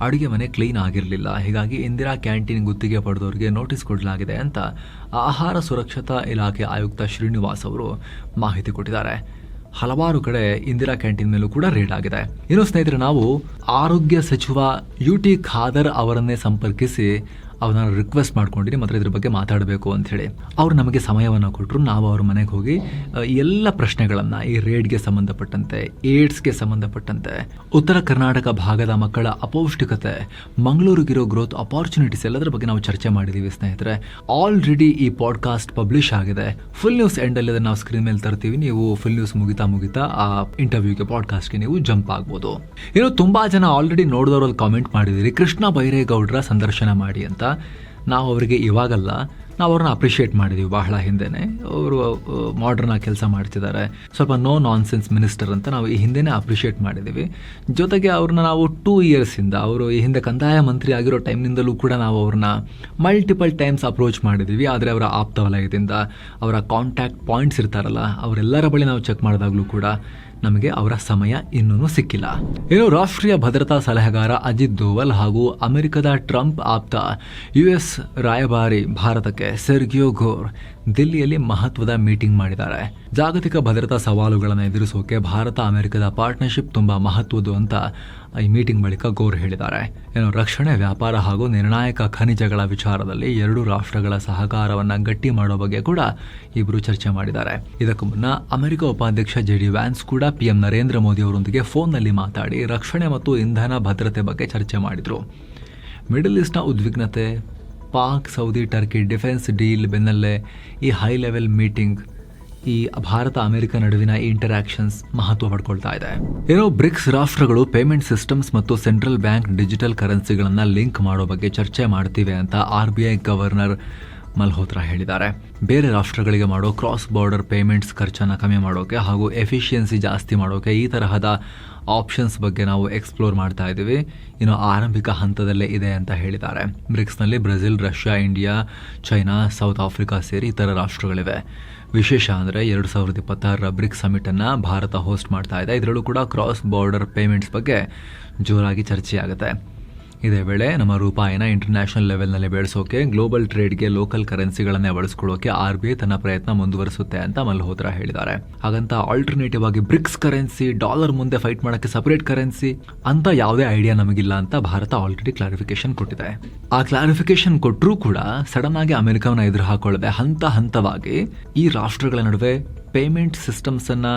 ಅಡುಗೆ ಮನೆ ಕ್ಲೀನ್ ಆಗಿರಲಿಲ್ಲ. ಹೀಗಾಗಿ ಇಂದಿರಾ ಕ್ಯಾಂಟೀನ್ ಗುತ್ತಿಗೆ ಪಡೆದವರಿಗೆ ನೋಟಿಸ್ ಕೊಡಲಾಗಿದೆ ಅಂತ ಆಹಾರ ಸುರಕ್ಷತಾ ಇಲಾಖೆ ಆಯುಕ್ತ ಶ್ರೀನಿವಾಸ್ ಅವರು ಮಾಹಿತಿ ಕೊಟ್ಟಿದ್ದಾರೆ. ಹಲವಾರು ಕಡೆ ಇಂದಿರಾ ಕ್ಯಾಂಟೀನ್ ಮೇಲೂ ಕೂಡ ರೇಡ್ ಆಗಿದೆ. ಇನ್ನು ಸ್ನೇಹಿತರೆ, ನಾವು ಆರೋಗ್ಯ ಸಚಿವ UT ಖಾದರ್ ಅವರನ್ನೇ ಸಂಪರ್ಕಿಸಿ ಅವ್ರನ್ನ ರಿಕ್ವೆಸ್ಟ್ ಮಾಡ್ಕೊಂಡಿನಿ ಮತ್ತು ಇದ್ರ ಬಗ್ಗೆ ಮಾತಾಡಬೇಕು ಅಂಥೇಳಿ. ಅವ್ರು ನಮಗೆ ಸಮಯವನ್ನು ಕೊಟ್ಟರು. ನಾವು ಅವ್ರ ಮನೆಗೆ ಹೋಗಿ ಎಲ್ಲ ಪ್ರಶ್ನೆಗಳನ್ನು ಈ ರೇಡ್ಗೆ ಸಂಬಂಧಪಟ್ಟಂತೆ, ಏಡ್ಸ್ಗೆ ಸಂಬಂಧಪಟ್ಟಂತೆ, ಉತ್ತರ ಕರ್ನಾಟಕ ಭಾಗದ ಮಕ್ಕಳ ಅಪೌಷ್ಟಿಕತೆ, ಮಂಗಳೂರಿಗಿರೋ ಗ್ರೋತ್ ಅಪಾರ್ಚುನಿಟೀಸ್ ಎಲ್ಲದರ ಬಗ್ಗೆ ನಾವು ಚರ್ಚೆ ಮಾಡಿದ್ದೀವಿ ಸ್ನೇಹಿತರೆ. ಆಲ್ರೆಡಿ ಈ ಪಾಡ್ಕಾಸ್ಟ್ ಪಬ್ಲಿಷ್ ಆಗಿದೆ. ಫುಲ್ ನ್ಯೂಸ್ ಎಂಡಲ್ಲಿ ಅದನ್ನು ನಾವು ಸ್ಕ್ರೀನ್ ಮೇಲೆ ತರ್ತೀವಿ. ನೀವು ಫುಲ್ ನ್ಯೂಸ್ ಮುಗಿತಾ ಆ ಇಂಟರ್ವ್ಯೂಗೆ, ಪಾಡ್ಕಾಸ್ಟ್ಗೆ ನೀವು ಜಂಪ್ ಆಗ್ಬೋದು. ಇನ್ನು ತುಂಬಾ ಜನ ಆಲ್ರೆಡಿ ನೋಡಿದವರಲ್ಲಿ ಕಾಮೆಂಟ್ ಮಾಡಿದಿರಿ, ಕೃಷ್ಣ ಬೈರೇಗೌಡರ ಸಂದರ್ಶನ ಮಾಡಿ ಅಂತ. ನಾವು ಅವರಿಗೆ ಇವಾಗಲ್ಲ, ನಾವು ಅವ್ರನ್ನ ಅಪ್ರಿಷಿಯೇಟ್ ಮಾಡಿದ್ದೀವಿ ಬಹಳ ಹಿಂದೆನೇ. ಅವರು ಮಾಡ್ರನ್ ಆಗಿ ಕೆಲಸ ಮಾಡ್ತಿದ್ದಾರೆ, ಸ್ವಲ್ಪ ನೋ ನಾನ್ಸೆನ್ಸ್ ಮಿನಿಸ್ಟರ್ ಅಂತ ನಾವು ಈ ಹಿಂದೆನೇ ಅಪ್ರಿಷಿಯೇಟ್ ಮಾಡಿದ್ದೀವಿ. ಜೊತೆಗೆ ಅವ್ರನ್ನ ನಾವು 2 ಇಯರ್ಸಿಂದ, ಅವರು ಈ ಹಿಂದೆ ಕಂದಾಯ ಮಂತ್ರಿ ಆಗಿರೋ ಟೈಮ್ನಿಂದಲೂ ಕೂಡ ನಾವು ಅವ್ರನ್ನ ಮಲ್ಟಿಪಲ್ ಟೈಮ್ಸ್ ಅಪ್ರೋಚ್ ಮಾಡಿದ್ದೀವಿ. ಆದರೆ ಅವರ ಆಪ್ತ ವಲಯದಿಂದ, ಅವರ ಕಾಂಟ್ಯಾಕ್ಟ್ ಪಾಯಿಂಟ್ಸ್ ಇರ್ತಾರಲ್ಲ, ಅವರೆಲ್ಲರ ಬಳಿ ನಾವು ಚೆಕ್ ಮಾಡಿದಾಗಲೂ ಕೂಡ ನಮಗೆ ಅವರ ಸಮಯ ಇನ್ನೂ ಸಿಕ್ಕಿಲ್ಲ. ಇನ್ನು ರಾಷ್ಟ್ರೀಯ ಭದ್ರತಾ ಸಲಹೆಗಾರ ಅಜಿತ್ ದೋವಲ್ ಹಾಗೂ ಅಮೆರಿಕದ ಟ್ರಂಪ್ ಆಪ್ತ US ರಾಯಭಾರಿ ಭಾರತಕ್ಕೆ ಸೆರ್ಗಿಯೋ ಘೋರ್ ದಿಲ್ಲಿಯಲ್ಲಿ ಮಹತ್ವದ ಮೀಟಿಂಗ್ ಮಾಡಿದ್ದಾರೆ. ಜಾಗತಿಕ ಭದ್ರತಾ ಸವಾಲುಗಳನ್ನು ಎದುರಿಸೋಕೆ ಭಾರತ ಅಮೆರಿಕದ ಪಾರ್ಟ್ನರ್ಶಿಪ್ ತುಂಬಾ ಮಹತ್ವದ್ದು ಅಂತ ಈ ಮೀಟಿಂಗ್ ಬಳಿಕ ಗೋರ್ ಹೇಳಿದ್ದಾರೆ. ರಕ್ಷಣೆ, ವ್ಯಾಪಾರ ಹಾಗೂ ನಿರ್ಣಾಯಕ ಖನಿಜಗಳ ವಿಚಾರದಲ್ಲಿ 2 ರಾಷ್ಟ್ರಗಳ ಸಹಕಾರವನ್ನು ಗಟ್ಟಿ ಮಾಡೋ ಬಗ್ಗೆ ಕೂಡ ಇಬ್ಬರು ಚರ್ಚೆ ಮಾಡಿದ್ದಾರೆ. ಇದಕ್ಕೂ ಮುನ್ನ ಅಮೆರಿಕ ಉಪಾಧ್ಯಕ್ಷ JD ವ್ಯಾನ್ಸ್ ಕೂಡ PM ನರೇಂದ್ರ ಮೋದಿ ಅವರೊಂದಿಗೆ ಫೋನ್ನಲ್ಲಿ ಮಾತಾಡಿ ರಕ್ಷಣೆ ಮತ್ತು ಇಂಧನ ಭದ್ರತೆ ಬಗ್ಗೆ ಚರ್ಚೆ ಮಾಡಿದರು. ಮಿಡಲ್ ಈಸ್ಟ್ನ ಉದ್ವಿಗ್ನತೆ, Pak, Saudi, Turkey defence deal ಬೆನ್ನಲ್ಲೇ ಈ ಹೈ ಲೆವೆಲ್ ಮೀಟಿಂಗ್, ಈ ಭಾರತ ಅಮೆರಿಕ ನಡುವಿನ ಇಂಟರಾಕ್ಷನ್ಸ್ ಮಹತ್ವ ಪಡ್ಕೊಳ್ತಾ ಇದೆ. ಬ್ರಿಕ್ಸ್ ರಾಷ್ಟ್ರಗಳು ಪೇಮೆಂಟ್ ಸಿಸ್ಟಮ್ಸ್ ಮತ್ತು ಸೆಂಟ್ರಲ್ ಬ್ಯಾಂಕ್ ಡಿಜಿಟಲ್ ಕರೆನ್ಸಿಗಳನ್ನು ಲಿಂಕ್ ಮಾಡೋ ಬಗ್ಗೆ ಚರ್ಚೆ ಮಾಡ್ತಿವೆ ಅಂತ RBI ಗವರ್ನರ್ ಮಲ್ಹೋತ್ರಾ ಹೇಳಿದ್ದಾರೆ. ಬೇರೆ ರಾಷ್ಟ್ರಗಳಿಗೆ ಮಾಡೋ ಕ್ರಾಸ್ ಬಾರ್ಡರ್ ಪೇಮೆಂಟ್ಸ್ ಖರ್ಚನ್ನು ಕಮ್ಮಿ ಮಾಡೋಕೆ ಹಾಗೂ ಎಫಿಷಿಯನ್ಸಿ ಜಾಸ್ತಿ ಮಾಡೋಕೆ ಈ ತರಹದ ಆಪ್ಷನ್ಸ್ ಬಗ್ಗೆ ನಾವು ಎಕ್ಸ್ಪ್ಲೋರ್ ಮಾಡ್ತಾ ಇದ್ದೀವಿ. ಇನ್ನು ಆರಂಭಿಕ ಹಂತದಲ್ಲೇ ಇದೆ ಅಂತ ಹೇಳಿದ್ದಾರೆ. ಬ್ರಿಕ್ಸ್ನಲ್ಲಿ Brazil, Russia, India, China, South Africa ಸೇರಿ ಇತರ ರಾಷ್ಟ್ರಗಳಿವೆ. ವಿಶೇಷ ಅಂದರೆ 2026 ಬ್ರಿಕ್ಸ್ ಸಮಿಟನ್ನು ಭಾರತ ಹೋಸ್ಟ್ ಮಾಡ್ತಾ ಇದೆ. ಇದರಲ್ಲೂ ಕೂಡ ಕ್ರಾಸ್ ಬಾರ್ಡರ್ ಪೇಮೆಂಟ್ಸ್ ಬಗ್ಗೆ ಜೋರಾಗಿ ಚರ್ಚೆಯಾಗುತ್ತೆ. ಇದೇ ವೇಳೆ ನಮ್ಮ ರೂಪಾಯಿನ ಇಂಟರ್ನ್ಯಾಷನಲ್ ಲೆವೆಲ್ನಲ್ಲಿ ಬೆಳೆಸೋಕೆ, ಗ್ಲೋಬಲ್ ಟ್ರೇಡ್ಗೆ ಲೋಕಲ್ ಕರೆನ್ಸಿಗಳನ್ನೇ ಬಳಸ್ಕೊಳ್ಳೋಕೆ RBI ತನ್ನ ಪ್ರಯತ್ನ ಮುಂದುವರಿಸುತ್ತೆ ಅಂತ ಮಲ್ಹೋತ್ರಾ ಹೇಳಿದ್ದಾರೆ. ಹಾಗಂತ ಆಲ್ಟರ್ನೇಟಿವ್ ಆಗಿ ಬ್ರಿಕ್ಸ್ ಕರೆನ್ಸಿ, ಡಾಲರ್ ಮುಂದೆ ಫೈಟ್ ಮಾಡೋಕ್ಕೆ ಸಪರೇಟ್ ಕರೆನ್ಸಿ ಅಂತ ಯಾವುದೇ ಐಡಿಯಾ ನಮಗಿಲ್ಲ ಅಂತ ಭಾರತ ಆಲ್ರೆಡಿ ಕ್ಲಾರಿಫಿಕೇಶನ್ ಕೊಟ್ಟಿದೆ. ಆ ಕ್ಲಾರಿಫಿಕೇಶನ್ ಕೊಟ್ಟರೂ ಕೂಡ ಸಡನ್ ಆಗಿ ಅಮೆರಿಕವನ್ನ ಎದುರು ಹಾಕೊಳ್ಳದೆ ಹಂತ ಹಂತವಾಗಿ ಈ ರಾಷ್ಟ್ರಗಳ ನಡುವೆ ಪೇಮೆಂಟ್ ಸಿಸ್ಟಮ್ಸ್ ಅನ್ನ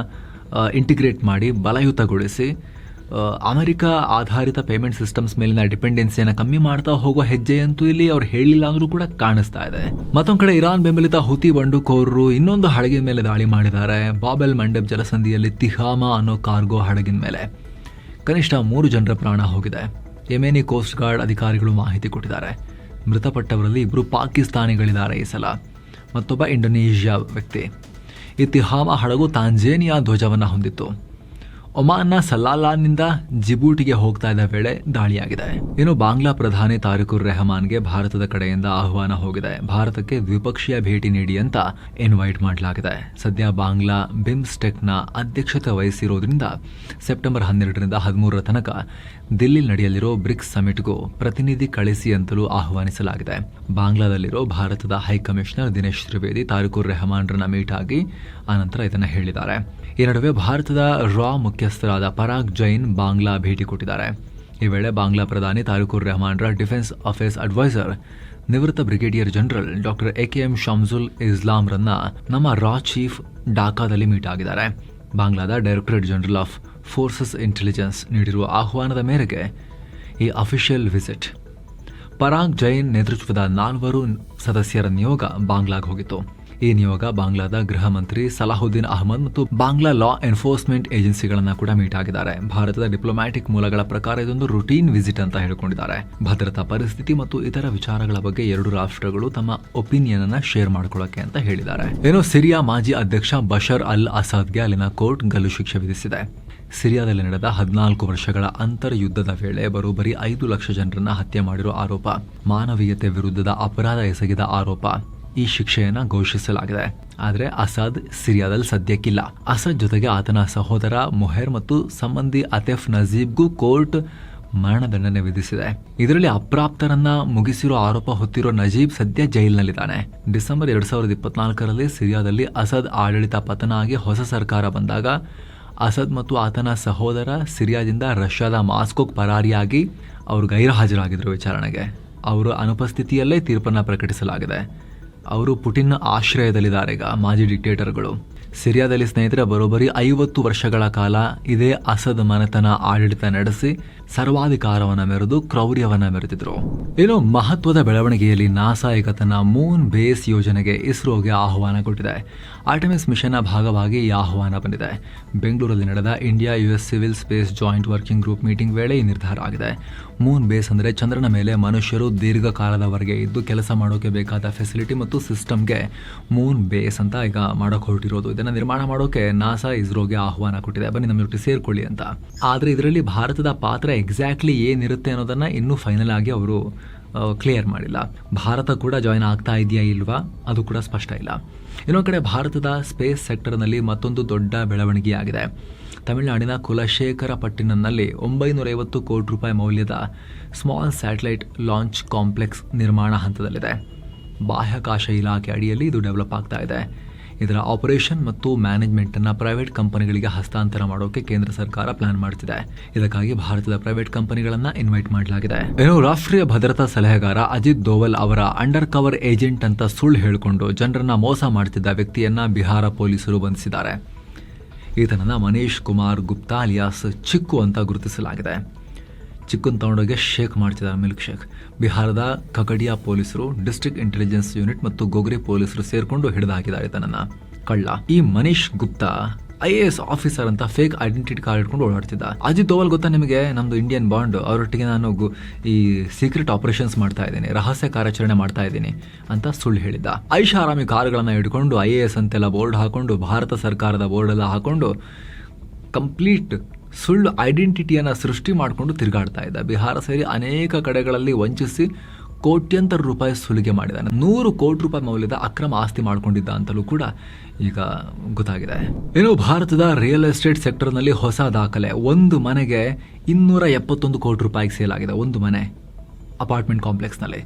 ಇಂಟಿಗ್ರೇಟ್ ಮಾಡಿ ಬಲಯುತಗೊಳಿಸಿ ಅಮೆರಿಕ ಆಧಾರಿತ ಪೇಮೆಂಟ್ ಸಿಸ್ಟಮ್ಸ್ ಮೇಲಿನ ಡಿಪೆಂಡೆನ್ಸಿಯನ್ನು ಕಮ್ಮಿ ಮಾಡ್ತಾ ಹೋಗೋ ಹೆಜ್ಜೆಯಂತೂ ಇಲ್ಲಿ ಅವ್ರು ಹೇಳಿಲ್ಲ ಅಂದ್ರೂ ಕೂಡ ಕಾಣಿಸ್ತಾ ಇದೆ. ಮತ್ತೊಂದು ಕಡೆ ಇರಾನ್ ಬೆಂಬಲಿತ ಹುತಿ ಬಂಡುಕೋರರು ಇನ್ನೊಂದು ಹಡಗಿನ ಮೇಲೆ ದಾಳಿ ಮಾಡಿದ್ದಾರೆ. ಬಾಬೆಲ್ ಮಂಡೆಬ್ ಜಲಸಂಧಿಯಲ್ಲಿ ತಿಹಾಮಾ ಅನ್ನೋ ಕಾರ್ಗೋ ಹಡಗಿನ ಮೇಲೆ ಕನಿಷ್ಠ 3 ಜನರ ಪ್ರಾಣ ಹೋಗಿದೆ. ಯೆಮೆನಿ ಕೋಸ್ಟ್ ಗಾರ್ಡ್ ಅಧಿಕಾರಿಗಳು ಮಾಹಿತಿ ಕೊಟ್ಟಿದ್ದಾರೆ. ಮೃತಪಟ್ಟವರಲ್ಲಿ 2 ಪಾಕಿಸ್ತಾನಿಗಳಿದ್ದಾರೆ ಈ ಸಲ, ಮತ್ತೊಬ್ಬ ಇಂಡೋನೇಷ್ಯಾ ವ್ಯಕ್ತಿ. ಈ ತಿಹಾಮಾ ಹಡಗು ತಾಂಜೇನಿಯಾ ಧ್ವಜವನ್ನು ಹೊಂದಿತ್ತು. ಒಮಾನ್ನ ಸಲಾಲಾನಿಂದ ಜಿಬೂಟಿಗೆ ಹೋಗ್ತಾ ಇದ್ದ ವೇಳೆ ದಾಳಿಯಾಗಿದೆ. ಇನ್ನು ಬಾಂಗ್ಲಾ ಪ್ರಧಾನಿ ತಾರಿಕುರ್ ರೆಹಮಾನ್ಗೆ ಭಾರತದ ಕಡೆಯಿಂದ ಆಹ್ವಾನ ಹೋಗಿದೆ. ಭಾರತಕ್ಕೆ ದ್ವಿಪಕ್ಷೀಯ ಭೇಟಿ ನೀಡಿ ಅಂತ ಇನ್ವೈಟ್ ಮಾಡಲಾಗಿದೆ. ಸದ್ಯ ಬಾಂಗ್ಲಾ ಬಿಮ್ಸ್ಟೆಕ್ನ ಅಧ್ಯಕ್ಷತೆ ವಹಿಸಿರೋದ್ರಿಂದ ಸೆಪ್ಟೆಂಬರ್ 12ರಿಂದ 13ರ ತನಕ ದಿಲ್ಲಿ ನಡೆಯಲಿರೋ ಬ್ರಿಕ್ಸ್ ಸಮಿಟ್ಗೂ ಪ್ರತಿನಿಧಿ ಕಳಿಸಿ ಅಂತಲೂ ಆಹ್ವಾನಿಸಲಾಗಿದೆ. ಬಾಂಗ್ಲಾದಲ್ಲಿರೋ ಭಾರತದ ಹೈಕಮಿಷನರ್ ದಿನೇಶ್ ತ್ರಿವೇದಿ ತಾರಿಕುರ್ ರೆಹಮಾನ್ರನ್ನ ಮೀಟ್ ಆಗಿ ಆನಂತರ ಇದನ್ನು ಹೇಳಿದ್ದಾರೆ. ಈ ನಡುವೆ ಭಾರತದ ರಾ ಮುಖ್ಯಸ್ಥರಾದ ಪರಾಗ್ ಜೈನ್ ಬಾಂಗ್ಲಾ ಭೇಟಿ ಕೊಟ್ಟಿದ್ದಾರೆ. ಈ ವೇಳೆ ಬಾಂಗ್ಲಾ ಪ್ರಧಾನಿ ತಾರಿಕುರ್ ರೆಹಮಾನ್ರ ಡಿಫೆನ್ಸ್ ಅಫೇರ್ಸ್ ಅಡ್ವೈಸರ್ ನಿವೃತ್ತ brigadier general doctor AKM Shamsul ಇಸ್ಲಾಂರನ್ನ ನಮ್ಮ ರಾ ಚೀಫ್ ಢಾಕಾದಲ್ಲಿ ಮೀಟ್ ಆಗಿದ್ದಾರೆ. ಬಾಂಗ್ಲಾದ directorate general of forces intelligence ನೀಡಿರುವ ಆಹ್ವಾನದ ಮೇರೆಗೆ ಈ ಅಫಿಷಿಯಲ್ ವಿಸಿಟ್. ಪರಾಗ್ ಜೈನ್ ನೇತೃತ್ವದ 4 ಸದಸ್ಯರ ನಿಯೋಗ ಬಾಂಗ್ಲಾಗ್ ಹೋಗಿತ್ತು. ಈ ನಿಯೋಗ ಬಾಂಗ್ಲಾದ ಗೃಹ ಮಂತ್ರಿ ಸಲಾಹುದ್ದೀನ್ ಅಹಮದ್ ಮತ್ತು ಬಾಂಗ್ಲಾ ಲಾ ಎನ್ಫೋರ್ಸ್ಮೆಂಟ್ ಏಜೆನ್ಸಿಗಳನ್ನ ಕೂಡ ಮೀಟ್ ಆಗಿದ್ದಾರೆ. ಭಾರತದ ಡಿಪ್ಲೊಮ್ಯಾಟಿಕ್ ಮೂಲಗಳ ಪ್ರಕಾರ ಇದೊಂದು ರುಟೀನ್ ವಿಸಿಟ್ ಅಂತ ಹೇಳಿಕೊಂಡಿದ್ದಾರೆ. ಭದ್ರತಾ ಪರಿಸ್ಥಿತಿ ಮತ್ತು ಇತರ ವಿಚಾರಗಳ ಬಗ್ಗೆ 2 ರಾಷ್ಟ್ರಗಳು ತಮ್ಮ ಒಪಿನಿಯನ್ ಅನ್ನ ಶೇರ್ ಮಾಡ್ಕೊಳ್ಳೋಕೆ ಅಂತ ಹೇಳಿದ್ದಾರೆ. ಏನೋ ಸಿರಿಯಾ ಮಾಜಿ ಅಧ್ಯಕ್ಷ ಬಶರ್ ಅಲ್ ಅಸಾದ್ಗೆ ಅಲ್ಲಿನ ಕೋರ್ಟ್ ಗಲ್ಲು ಶಿಕ್ಷೆ ವಿಧಿಸಿದೆ. ಸಿರಿಯಾದಲ್ಲಿ ನಡೆದ 14 ವರ್ಷಗಳ ಅಂತರ್ ಯುದ್ಧದ ವೇಳೆ ಬರೋಬ್ಬರಿ 5 ಲಕ್ಷ ಜನರನ್ನ ಹತ್ಯೆ ಮಾಡಿರೋ ಆರೋಪ, ಮಾನವೀಯತೆ ವಿರುದ್ಧದ ಅಪರಾಧ ಎಸಗಿದ ಆರೋಪ ಈ ಶಿಕ್ಷೆಯನ್ನ ಘೋಷಿಸಲಾಗಿದೆ. ಆದರೆ ಅಸಾದ್ ಸಿರಿಯಾದಲ್ಲಿ ಸದ್ಯಕ್ಕಿಲ್ಲ. ಅಸಾದ್ ಜೊತೆಗೆ ಆತನ ಸಹೋದರ ಮೊಹೆರ್ ಮತ್ತು ಸಂಬಂಧಿ ಅತೆಫ್ ನಜೀಬ್ಗೂ ಕೋರ್ಟ್ ಮರಣದಂಡನೆ ವಿಧಿಸಿದೆ. ಇದರಲ್ಲಿ ಅಪ್ರಾಪ್ತರನ್ನ ಮುಗಿಸಿರೋ ಆರೋಪ ಹೊತ್ತಿರೋ ನಜೀಬ್ ಸದ್ಯ ಜೈಲಿನಲ್ಲಿದ್ದಾನೆ. ಡಿಸೆಂಬರ್ 2024ರಲ್ಲಿ ಸಿರಿಯಾದಲ್ಲಿ ಅಸಾದ್ ಆಡಳಿತ ಪತನ ಆಗಿ ಹೊಸ ಸರ್ಕಾರ ಬಂದಾಗ ಅಸಾದ್ ಮತ್ತು ಆತನ ಸಹೋದರ ಸಿರಿಯಾದಿಂದ ರಷ್ಯಾದ ಮಾಸ್ಕೋಗೆ ಪರಾರಿಯಾಗಿ ಅವರು ಗೈರು ಹಾಜರಾಗಿದ್ದರು ವಿಚಾರಣೆಗೆ. ಅವರ ಅನುಪಸ್ಥಿತಿಯಲ್ಲೇ ತೀರ್ಪನ್ನು ಪ್ರಕಟಿಸಲಾಗಿದೆ. ಅವರು ಪುಟಿನ್ ಆಶ್ರಯದಲ್ಲಿದ್ದಾರೆ. ಈಗ ಮಾಜಿ ಡಿಕ್ಟೇಟರ್ಗಳು ಸಿರಿಯಾದಲ್ಲಿ ಸ್ನೇಹಿತರೆ ಬರೋಬ್ಬರಿ 50 ವರ್ಷಗಳ ಕಾಲ ಇದೇ ಅಸದ್ ಮನೆತನ ಆಡಳಿತ ನಡೆಸಿ ಸರ್ವಾಧಿಕಾರವನ್ನು ಮೆರೆದು ಕ್ರೌರ್ಯವನ್ನು ಮೆರೆದಿದ್ರು. ಏನೋ ಮಹತ್ವದ ಬೆಳವಣಿಗೆಯಲ್ಲಿ ನಾಸಾ ಈಗ ತನ್ನ ಮೂನ್ ಬೇಸ್ ಯೋಜನೆಗೆ ಇಸ್ರೋಗೆ ಆಹ್ವಾನ ಕೊಟ್ಟಿದೆ. ಆರ್ಟೆಮಿಸ್ ಮಿಷನ್ನ ಭಾಗವಾಗಿ ಈ ಆಹ್ವಾನ ಬಂದಿದೆ. ಬೆಂಗಳೂರಲ್ಲಿ ನಡೆದ India US civil space joint working group meeting ವೇಳೆ ಈ ನಿರ್ಧಾರ ಆಗಿದೆ. ಮೂನ್ ಬೇಸ್ ಅಂದರೆ ಚಂದ್ರನ ಮೇಲೆ ಮನುಷ್ಯರು ದೀರ್ಘಕಾಲದವರೆಗೆ ಇದ್ದು ಕೆಲಸ ಮಾಡೋಕೆ ಬೇಕಾದ ಫೆಸಿಲಿಟಿ ಮತ್ತು ಸಿಸ್ಟಮ್ಗೆ ಮೂನ್ ಬೇಸ್ ಅಂತ ಈಗ ಮಾಡೋಕೆ ಹೊರಟಿರೋದು. ಇದನ್ನು ನಿರ್ಮಾಣ ಮಾಡೋಕೆ ನಾಸಾ ಇಸ್ರೋಗೆ ಆಹ್ವಾನ ಕೊಟ್ಟಿದೆ, ಬನ್ನಿ ನಮ್ಮ ಜೊತೆ ಸೇರ್ಕೊಳ್ಳಿ ಅಂತ. ಆದರೆ ಇದರಲ್ಲಿ ಭಾರತದ ಪಾತ್ರ ಎಕ್ಸಾಕ್ಟ್ಲಿ ಏನಿರುತ್ತೆ ಅನ್ನೋದನ್ನ ಇನ್ನೂ ಫೈನಲ್ ಆಗಿ ಅವರು ಕ್ಲಿಯರ್ ಮಾಡಿಲ್ಲ. ಭಾರತ ಕೂಡ ಜಾಯಿನ್ ಆಗ್ತಾ ಇದೆಯಾ ಇಲ್ವಾ ಅದು ಕೂಡ ಸ್ಪಷ್ಟ ಇಲ್ಲ. ಇನ್ನೊಂದು ಕಡೆ ಭಾರತದ ಸ್ಪೇಸ್ ಸೆಕ್ಟರ್ನಲ್ಲಿ ಮತ್ತೊಂದು ದೊಡ್ಡ ಬೆಳವಣಿಗೆಯಾಗಿದೆ. ತಮಿಳುನಾಡಿನ ಕುಲಶೇಖರಪಟ್ಟಿನಂನಲ್ಲಿ 950 ಕೋಟಿ ರೂಪಾಯಿ ಮೌಲ್ಯದ ಸ್ಮಾಲ್ ಸ್ಯಾಟಲೈಟ್ ಲಾಂಚ್ ಕಾಂಪ್ಲೆಕ್ಸ್ ನಿರ್ಮಾಣ ಹಂತದಲ್ಲಿದೆ. ಬಾಹ್ಯಾಕಾಶ ಇಲಾಖೆ ಅಡಿಯಲ್ಲಿ ಇದು ಡೆವಲಪ್ ಆಗ್ತಾ ಇದೆ. ಇದರ ಆಪರೇಷನ್ ಮತ್ತು ಮ್ಯಾನೇಜ್ಮೆಂಟನ್ನು ಪ್ರೈವೇಟ್ ಕಂಪನಿಗಳಿಗೆ ಹಸ್ತಾಂತರ ಮಾಡೋಕೆ ಕೇಂದ್ರ ಸರ್ಕಾರ ಪ್ಲಾನ್ ಮಾಡ್ತಿದೆ. ಇದಕ್ಕಾಗಿ ಭಾರತದ ಪ್ರೈವೇಟ್ ಕಂಪನಿಗಳನ್ನ ಇನ್ವೈಟ್ ಮಾಡಲಾಗಿದೆ. ಏನೋ ರಾಷ್ಟ್ರೀಯ ಭದ್ರತಾ ಸಲಹೆಗಾರ ಅಜಿತ್ ದೋವಲ್ ಅವರ ಅಂಡರ್ ಕವರ್ ಏಜೆಂಟ್ ಅಂತ ಸುಳ್ಳು ಹೇಳಿಕೊಂಡು ಜನರನ್ನ ಮೋಸ ಮಾಡ್ತಿದ್ದ ವ್ಯಕ್ತಿಯನ್ನ ಬಿಹಾರ ಪೊಲೀಸರು ಬಂಧಿಸಿದ್ದಾರೆ. ಈತನನ್ನ ಮನೀಶ್ ಕುಮಾರ್ ಗುಪ್ತಾ ಅಲಿಯಾಸ್ ಚಿಕ್ಕು ಅಂತ ಗುರುತಿಸಲಾಗಿದೆ. ಚಿಕ್ಕನ್ ತಗೊಂಡೋಗಿ ಶೇಕ್ ಮಾಡ್ತಿದ್ದಾರೆ, ಮಿಲ್ಕ್ ಶೇಕ್. ಬಿಹಾರದ ಕಕಡಿಯಾ ಪೊಲೀಸರು, ಡಿಸ್ಟ್ರಿಕ್ಟ್ ಇಂಟೆಲಿಜೆನ್ಸ್ ಯೂನಿಟ್ ಮತ್ತು ಗೋಗ್ರಿ ಪೊಲೀಸರು ಸೇರ್ಕೊಂಡು ಹಿಡಿದು ಹಾಕಿದ್ದಾರೆ ತನ್ನ ಕಳ್ಳ. ಈ ಮನೀಶ್ ಗುಪ್ತಾ IAS ಆಫೀಸರ್ ಅಂತ ಫೇಕ್ ಐಡೆಂಟಿಟಿ ಕಾರ್ಡ್ ಇಟ್ಕೊಂಡು ಓಡಾಡ್ತಿದ್ದ. ಅಜಿತ್ ದೋವಲ್ ಗೊತ್ತಾ ನಿಮಗೆ, ನಮ್ದು ಇಂಡಿಯನ್ ಬಾಂಡ್, ಅವರೊಟ್ಟಿಗೆ ನಾನು ಈ ಸೀಕ್ರೆಟ್ ಆಪರೇಷನ್ಸ್ ಮಾಡ್ತಾ ಇದ್ದೀನಿ, ರಹಸ್ಯ ಕಾರ್ಯಾಚರಣೆ ಮಾಡ್ತಾ ಇದ್ದೀನಿ ಅಂತ ಸುಳ್ಳು ಹೇಳಿದ್ದ. ಐಷಾರಾಮಿ ಕಾರುಗಳನ್ನ ಹಿಡ್ಕೊಂಡು IAS ಅಂತೆಲ್ಲ ಬೋರ್ಡ್ ಹಾಕೊಂಡು, ಭಾರತ ಸರ್ಕಾರದ ಬೋರ್ಡ್ ಎಲ್ಲ ಹಾಕೊಂಡು ಕಂಪ್ಲೀಟ್ ಸುಳ್ಳು ಐಡೆಂಟಿಟಿಯನ್ನು ಸೃಷ್ಟಿ ಮಾಡಿಕೊಂಡು ತಿರುಗಾಡ್ತಾ ಇದ್ದ. ಬಿಹಾರ ಸೇರಿ ಅನೇಕ ಕಡೆಗಳಲ್ಲಿ ವಂಚಿಸಿ ಕೋಟ್ಯಂತರ ರೂಪಾಯಿ ಸುಲಿಗೆ ಮಾಡಿದ್ದಾನೆ. 100 ಕೋಟಿ ರೂಪಾಯಿ ಮೌಲ್ಯದ ಅಕ್ರಮ ಆಸ್ತಿ ಮಾಡ್ಕೊಂಡಿದ್ದ ಅಂತಲೂ ಕೂಡ ಈಗ ಗೊತ್ತಾಗಿದೆ. ಇನ್ನು ಭಾರತದ ರಿಯಲ್ ಎಸ್ಟೇಟ್ ಸೆಕ್ಟರ್ನಲ್ಲಿ ಹೊಸ ದಾಖಲೆ. ಒಂದು ಮನೆಗೆ 271 ಕೋಟಿ ರೂಪಾಯಿಗೆ ಸೇಲ್ ಆಗಿದೆ. ಒಂದು ಮನೆ ಅಪಾರ್ಟ್ಮೆಂಟ್ ಕಾಂಪ್ಲೆಕ್ಸ್ನಲ್ಲಿ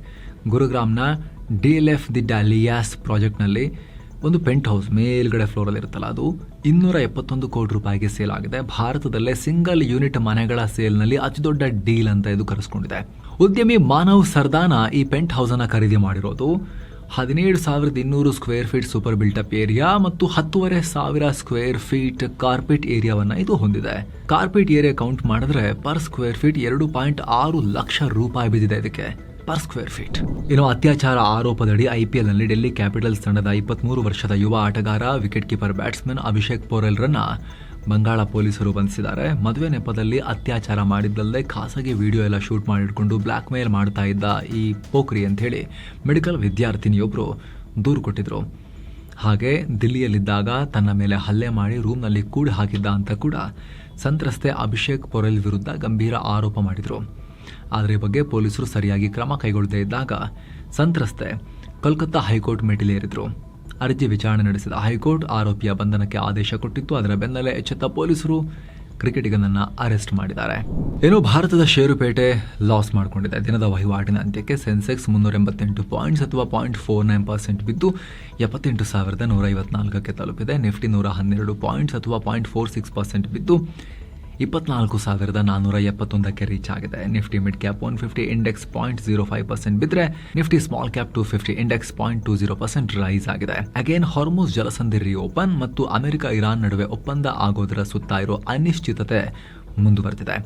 ಗುರುಗ್ರಾಮ್ನ DLF ದಿ ಡಾಲಿಯಾಸ್ ಪ್ರಾಜೆಕ್ಟ್ನಲ್ಲಿ ಒಂದು ಪೆಂಟ್ ಹೌಸ್ ಮೇಲ್ಗಡೆ ಫ್ಲೋರಲ್ಲಿ ಇರುತ್ತಲ್ಲ, ಅದು 271 ಕೋಟಿ ರೂಪಾಯಿಗೆ ಸೇಲ್ ಆಗಿದೆ. ಭಾರತದಲ್ಲೇ ಸಿಂಗಲ್ ಯೂನಿಟ್ ಮನೆಗಳ ಸೇಲ್ನಲ್ಲಿ ಅತಿ ದೊಡ್ಡ ಡೀಲ್ ಅಂತ ಇದು ಕರೆಸ್ಕೊಂಡಿದೆ. ಉದ್ಯಮಿ ಮಾನವ್ ಸರ್ದಾನ ಈ ಪೆಂಟ್ ಹೌಸ್ ಅನ್ನ ಖರೀದಿ ಮಾಡಿರೋದು 17,200 square feet super built-up area ಮತ್ತು 10,500 ಸ್ಕ್ವೇರ್ ಫೀಟ್ ಕಾರ್ಪೆಟ್ ಏರಿಯಾವನ್ನ ಇದು ಹೊಂದಿದೆ. ಕಾರ್ಪೆಟ್ ಏರಿಯಾ ಕೌಂಟ್ ಮಾಡಿದ್ರೆ ಪರ್ ಸ್ಕ್ವೇರ್ ಫೀಟ್ 2.6 ಲಕ್ಷ ರೂಪಾಯಿ ಬಿದ್ದಿದೆ ಇದಕ್ಕೆ ಪರ್ ಸ್ಕ್ವೇರ್ ಫೀಟ್. ಇನ್ನು ಅತ್ಯಾಚಾರ ಆರೋಪದಡಿ IPL ನಲ್ಲಿ ಡೆಲ್ಲಿ ಕ್ಯಾಪಿಟಲ್ಸ್ ತಂಡದ 23 ವರ್ಷದ ಯುವ ಆಟಗಾರ ವಿಕೆಟ್ ಕೀಪರ್ ಬ್ಯಾಟ್ಸ್ಮನ್ ಅಭಿಷೇಕ್ ಪೋರೆಲ್ರನ್ನ ಬಂಗಾಳ ಪೊಲೀಸರು ಬಂಧಿಸಿದ್ದಾರೆ. ಮದುವೆ ನೆಪದಲ್ಲಿ ಅತ್ಯಾಚಾರ ಮಾಡಿದ್ದಲ್ಲದೆ ಖಾಸಗಿ ವಿಡಿಯೋ ಎಲ್ಲ ಶೂಟ್ ಮಾಡಿಟ್ಕೊಂಡು ಬ್ಲ್ಯಾಕ್ ಮೇಲ್ ಮಾಡ್ತಾ ಇದ್ದ ಈ ಪೋಖ್ರಿ ಅಂತ ಹೇಳಿ ಮೆಡಿಕಲ್ ವಿದ್ಯಾರ್ಥಿನಿಯೊಬ್ಬರು ದೂರು ಕೊಟ್ಟಿದ್ರು. ಹಾಗೆ ದಿಲ್ಲಿಯಲ್ಲಿದ್ದಾಗ ತನ್ನ ಮೇಲೆ ಹಲ್ಲೆ ಮಾಡಿ ರೂಮ್ನಲ್ಲಿ ಕೂಡಿ ಹಾಕಿದ್ದ ಅಂತ ಕೂಡ ಸಂತ್ರಸ್ತೆ ಅಭಿಷೇಕ್ ಪೊರೆಲ್ ವಿರುದ್ಧ ಗಂಭೀರ ಆರೋಪ ಮಾಡಿದ್ರು. ಆದರೆ ಈ ಬಗ್ಗೆ ಪೊಲೀಸರು ಸರಿಯಾಗಿ ಕ್ರಮ ಕೈಗೊಳ್ಳದೇ ಇದ್ದಾಗ ಸಂತ್ರಸ್ತೆ ಕೋಲ್ಕತ್ತಾ ಹೈಕೋರ್ಟ್ ಮೆಟ್ಟಿಲೇರಿದ್ರು. ಅರ್ಜಿ ವಿಚಾರಣೆ ನಡೆಸಿದ ಹೈಕೋರ್ಟ್ ಆರೋಪಿಯ ಬಂಧನಕ್ಕೆ ಆದೇಶ ಕೊಟ್ಟಿತ್ತು. ಅದರ ಬೆನ್ನಲ್ಲೇ ಎಚ್ಚೆತ್ತ ಪೊಲೀಸರು ಕ್ರಿಕೆಟಿಗನನ್ನ ಅರೆಸ್ಟ್ ಮಾಡಿದ್ದಾರೆ. ಏನೋ ಭಾರತದ ಷೇರುಪೇಟೆ ಲಾಸ್ ಮಾಡಿಕೊಂಡಿದೆ. ದಿನದ ವಹಿವಾಟಿನ ಅಂತ್ಯಕ್ಕೆ ಸೆನ್ಸೆಕ್ಸ್ 388 ಪಾಯಿಂಟ್ಸ್ ಅಥವಾ 0.49% ಬಿದ್ದು 78,154ಕ್ಕೆ ತಲುಪಿದೆ. ನಿಫ್ಟಿ 112 ಪಾಯಿಂಟ್ಸ್ ಅಥವಾ 0.46% ಬಿದ್ದು 24,471ಕ್ಕೆ ರೀಚ್ ಆಗಿದೆ. ನಿಫ್ಟಿ ಮಿಡ್ ಕ್ಯಾಪ್ 150 ಇಂಡೆಕ್ಸ್ 0.05% ಬಿದ್ದರೆ Nifty small cap 250 index 0.20% rise ಆಗಿದೆ. ಅಗೇನ್ ಹಾರ್ಮುಜ್ ಜಲಸಂಧಿ ರಿಓಪನ್ ಮತ್ತು ಅಮೆರಿಕ ಇರಾನ್ ನಡುವೆ ಒಪ್ಪಂದ ಆಗೋದರ ಸುತ್ತ ಇರೋ ಅನಿಶ್ಚಿತತೆ ಮುಂದುವರೆದಿದೆ.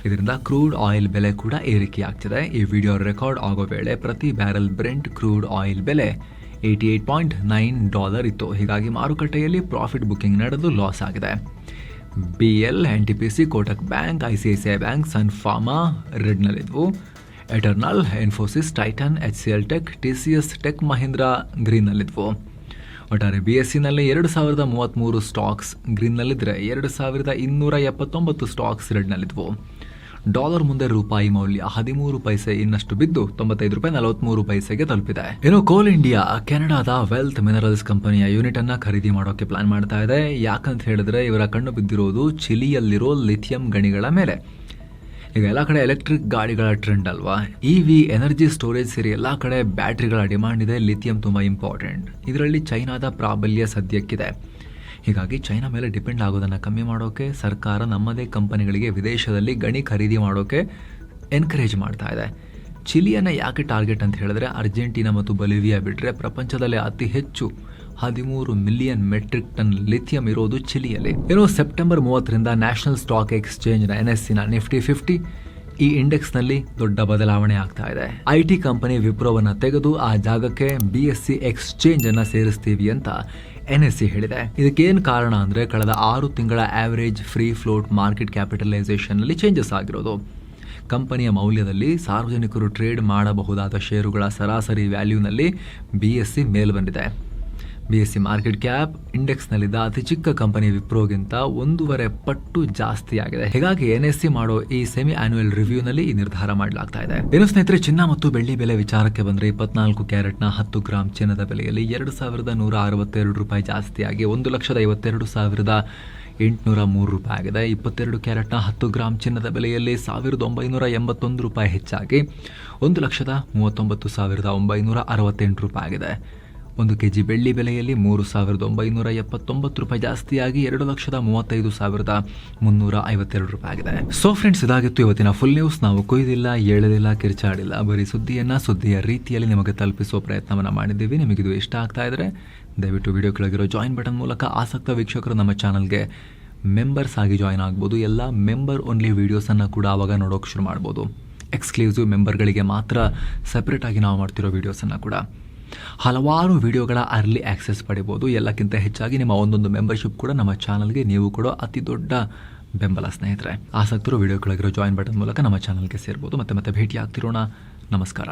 ಇದರಿಂದ ಕ್ರೂಡ್ ಆಯಿಲ್ ಬೆಲೆ ಕೂಡ ಏರಿಕೆಯಾಗ್ತಿದೆ. ಈ ವಿಡಿಯೋ ರೆಕಾರ್ಡ್ ಆಗೋ ವೇಳೆ ಪ್ರತಿ ಬ್ಯಾರೆಲ್ ಬ್ರೆಂಟ್ ಕ್ರೂಡ್ ಆಯಿಲ್ ಬೆಲೆ $88.9 ಇತ್ತು. ಹೀಗಾಗಿ ಮಾರುಕಟ್ಟೆಯಲ್ಲಿ ಪ್ರಾಫಿಟ್ ಬುಕಿಂಗ್ ನಡೆದು ಲಾಸ್ ಆಗಿದೆ. BL, NTPC, Kotak bank, ICICI bank, ಸನ್ pharma ರೆಡ್ನಲ್ಲಿದ್ವು. Eternal, Infosys, tighten, HCL tech, TCS tech Mahindra ಗ್ರೀನ್ನಲ್ಲಿದ್ವು. ಒಟ್ಟಾರೆ BSEನಲ್ಲಿ 2,033 ಸ್ಟಾಕ್ಸ್ ಗ್ರೀನ್ನಲ್ಲಿದ್ದರೆ 2,279 ಸ್ಟಾಕ್ಸ್ ರೆಡ್ನಲ್ಲಿದ್ವು. ಡಾಲರ್ ಮುಂದೆ ರೂಪಾಯಿ ಮೌಲ್ಯ 13 ಪೈಸೆ ಇನ್ನಷ್ಟು ಬಿದ್ದು $95.43 ತಲುಪಿದೆ. ಇನ್ನು ಕೋಲ್ ಇಂಡಿಯಾ ಕೆನಡಾದ ವೆಲ್ತ್ ಮಿನರಲ್ಸ್ ಕಂಪನಿಯ ಯೂನಿಟ್ ಅನ್ನ ಖರೀದಿ ಮಾಡೋಕೆ ಪ್ಲಾನ್ ಮಾಡ್ತಾ ಇದೆ. ಯಾಕಂತ ಹೇಳಿದ್ರೆ ಇವರ ಕಣ್ಣು ಬಿದ್ದಿರೋದು ಚಿಲಿಯಲ್ಲಿರೋ ಲಿಥಿಯಂ ಗಣಿಗಳ ಮೇಲೆ. ಈಗ ಎಲ್ಲ ಕಡೆ ಎಲೆಕ್ಟ್ರಿಕ್ ಗಾಡಿಗಳ ಟ್ರೆಂಡ್ ಅಲ್ವಾ, EV ಎನರ್ಜಿ ಸ್ಟೋರೇಜ್ ಸೇರಿ ಎಲ್ಲ ಕಡೆ ಬ್ಯಾಟ್ರಿಗಳ ಡಿಮಾಂಡ್ ಇದೆ. ಲಿಥಿಯಂ ತುಂಬಾ ಇಂಪಾರ್ಟೆಂಟ್. ಇದರಲ್ಲಿ ಚೈನಾದ ಪ್ರಾಬಲ್ಯ ಸದ್ಯಕ್ಕಿದೆ. ಹೀಗಾಗಿ ಚೈನಾ ಮೇಲೆ ಡಿಪೆಂಡ್ ಆಗೋದನ್ನು ಕಮ್ಮಿ ಮಾಡೋಕೆ ಸರ್ಕಾರ ನಮ್ಮದೇ ಕಂಪನಿಗಳಿಗೆ ವಿದೇಶದಲ್ಲಿ ಗಣಿ ಖರೀದಿ ಮಾಡೋಕೆ ಎನ್ಕರೇಜ್ ಮಾಡ್ತಾ ಇದೆ. ಚಿಲಿಯನ್ನು ಯಾಕೆ ಟಾರ್ಗೆಟ್ ಅಂತ ಹೇಳಿದ್ರೆ ಅರ್ಜೆಂಟೀನಾ ಮತ್ತು ಬೊಲಿವಿಯಾ ಬಿಟ್ಟರೆ ಪ್ರಪಂಚದಲ್ಲೇ ಅತಿ ಹೆಚ್ಚು 13 ಮಿಲಿಯನ್ ಮೆಟ್ರಿಕ್ ಟನ್ ಲಿಥಿಯಂ ಇರೋದು ಚಿಲಿಯಲ್ಲಿ. ಇನ್ನು ಸೆಪ್ಟೆಂಬರ್ 30ರಿಂದ ನ್ಯಾಷನಲ್ ಸ್ಟಾಕ್ ಎಕ್ಸ್ಚೇಂಜ್ನ NSEನ ನಿಫ್ಟಿ 50 ಈ ಇಂಡೆಕ್ಸ್ನಲ್ಲಿ ದೊಡ್ಡ ಬದಲಾವಣೆ ಆಗ್ತಾ ಇದೆ. IT ಕಂಪನಿ ವಿಪ್ರೋವನ್ನು ತೆಗೆದು ಆ ಜಾಗಕ್ಕೆ BSE ಎಕ್ಸ್ಚೇಂಜ್ ಅನ್ನು ಸೇರಿಸ್ತೀವಿ ಅಂತ NSE ಹೇಳಿದೆ. ಇದಕ್ಕೇನು ಕಾರಣ ಅಂದರೆ ಕಳೆದ 6 ತಿಂಗಳ ಆವರೇಜ್ ಫ್ರೀ ಫ್ಲೋಟ್ ಮಾರ್ಕೆಟ್ ಕ್ಯಾಪಿಟಲೈಸೇಷನ್ನಲ್ಲಿ ಚೇಂಜಸ್ ಆಗಿರೋದು. ಕಂಪನಿಯ ಮೌಲ್ಯದಲ್ಲಿ ಸಾರ್ವಜನಿಕರು ಟ್ರೇಡ್ ಮಾಡಬಹುದಾದ ಷೇರುಗಳ ಸರಾಸರಿ ವ್ಯಾಲ್ಯೂನಲ್ಲಿ BSE ಮೇಲ್ ಬಂದಿದೆ. BSE ಮಾರ್ಕೆಟ್ ಕ್ಯಾಪ್ ಇಂಡೆಕ್ಸ್ನಲ್ಲಿದ್ದ ಅತಿ ಚಿಕ್ಕ ಕಂಪನಿ ವಿಪ್ರೋಗಿಂತ 1.5 ಪಟ್ಟು ಜಾಸ್ತಿ ಆಗಿದೆ. ಹೀಗಾಗಿ NSE ಮಾಡೋ ಈ ಸೆಮಿ ಆನ್ಯುವಲ್ ರಿವ್ಯೂನಲ್ಲಿ ಈ ನಿರ್ಧಾರ ಮಾಡಲಾಗ್ತಾ ಇದೆ. ಏನು ಸ್ನೇಹಿತರೆ, ಚಿನ್ನ ಮತ್ತು ಬೆಳ್ಳಿ ಬೆಲೆ ವಿಚಾರಕ್ಕೆ ಬಂದರೆ 24 ಕ್ಯಾರೆಟ್ನ 10 ಗ್ರಾಂ ಚಿನ್ನದ ಬೆಲೆಯಲ್ಲಿ 2,162 ರೂಪಾಯಿ ಜಾಸ್ತಿಯಾಗಿ 1,52,803 ರೂಪಾಯಿ ಆಗಿದೆ. 22 ಕ್ಯಾರೆಟ್ನ 10 ಗ್ರಾಂ ಚಿನ್ನದ ಬೆಲೆಯಲ್ಲಿ 1,981 ರೂಪಾಯಿ ಹೆಚ್ಚಾಗಿ 1,39,968 ರೂಪಾಯಿ ಆಗಿದೆ. 1 ಕೆಜಿ ಬೆಳ್ಳಿ ಬೆಲೆಯಲ್ಲಿ 3,979 ರೂಪಾಯಿ ಜಾಸ್ತಿಯಾಗಿ 2,35,352 ರೂಪಾಯಿ ಆಗಿದೆ. ಸೊ ಫ್ರೆಂಡ್ಸ್, ಇದಾಗಿತ್ತು ಇವತ್ತಿನ ಫುಲ್ ನ್ಯೂಸ್. ನಾವು ಕೊಯ್ದಿಲ್ಲ, ಏಳದಿಲ್ಲ, ಕಿರ್ಚಾಡಿಲ್ಲ, ಬರೀ ಸುದ್ದಿಯ ರೀತಿಯಲ್ಲಿ ನಿಮಗೆ ತಲುಪಿಸುವ ಪ್ರಯತ್ನವನ್ನು ಮಾಡಿದ್ದೀವಿ. ನಿಮಗಿದು ಇಷ್ಟ ಆಗ್ತಾ ಇದ್ರೆ ದಯವಿಟ್ಟು ವಿಡಿಯೋ ಕೆಳಗಿರೋ ಜಾಯಿನ್ ಬಟನ್ ಮೂಲಕ ಆಸಕ್ತ ವೀಕ್ಷಕರು ನಮ್ಮ ಚಾನಲ್ಗೆ ಮೆಂಬರ್ಸ್ ಆಗಿ ಜಾಯಿನ್ ಆಗ್ಬೋದು. ಎಲ್ಲ ಮೆಂಬರ್ ಓನ್ಲಿ ವೀಡಿಯೋಸನ್ನು ಕೂಡ ಆವಾಗ ನೋಡೋಕೆ ಶುರು ಮಾಡ್ಬೋದು. ಎಕ್ಸ್ಕ್ಲೂಸಿವ್ ಮೆಂಬರ್ಗಳಿಗೆ ಮಾತ್ರ ಸೆಪ್ರೇಟಾಗಿ ನಾವು ಮಾಡ್ತಿರೋ ವೀಡಿಯೋಸನ್ನು ಕೂಡ. ಹಲವಾರು ವಿಡಿಯೋಗಳ ಅರ್ಲಿ ಆಕ್ಸೆಸ್ ಪಡಿಬೋದು. ಎಲ್ಲಕ್ಕಿಂತ ಹೆಚ್ಚಾಗಿ ನಿಮ್ಮ ಒಂದೊಂದು ಮೆಂಬರ್ಶಿಪ್ ಕೂಡ ನಮ್ಮ ಚಾನಲ್ಗೆ ನೀವು ಕೂಡ ಅತಿ ದೊಡ್ಡ ಬೆಂಬಲ ಸ್ನೇಹಿತರೆ. ಆಸಕ್ತರು ವಿಡಿಯೋ ಕೆಳಗಿರೋ ಜಾಯಿನ್ ಬಟನ್ ಮೂಲಕ ನಮ್ಮ ಚಾನಲ್ಗೆ ಸೇರ್ಬೋದು. ಮತ್ತೆ ಭೇಟಿ ಆಗ್ತಿರೋಣ. ನಮಸ್ಕಾರ.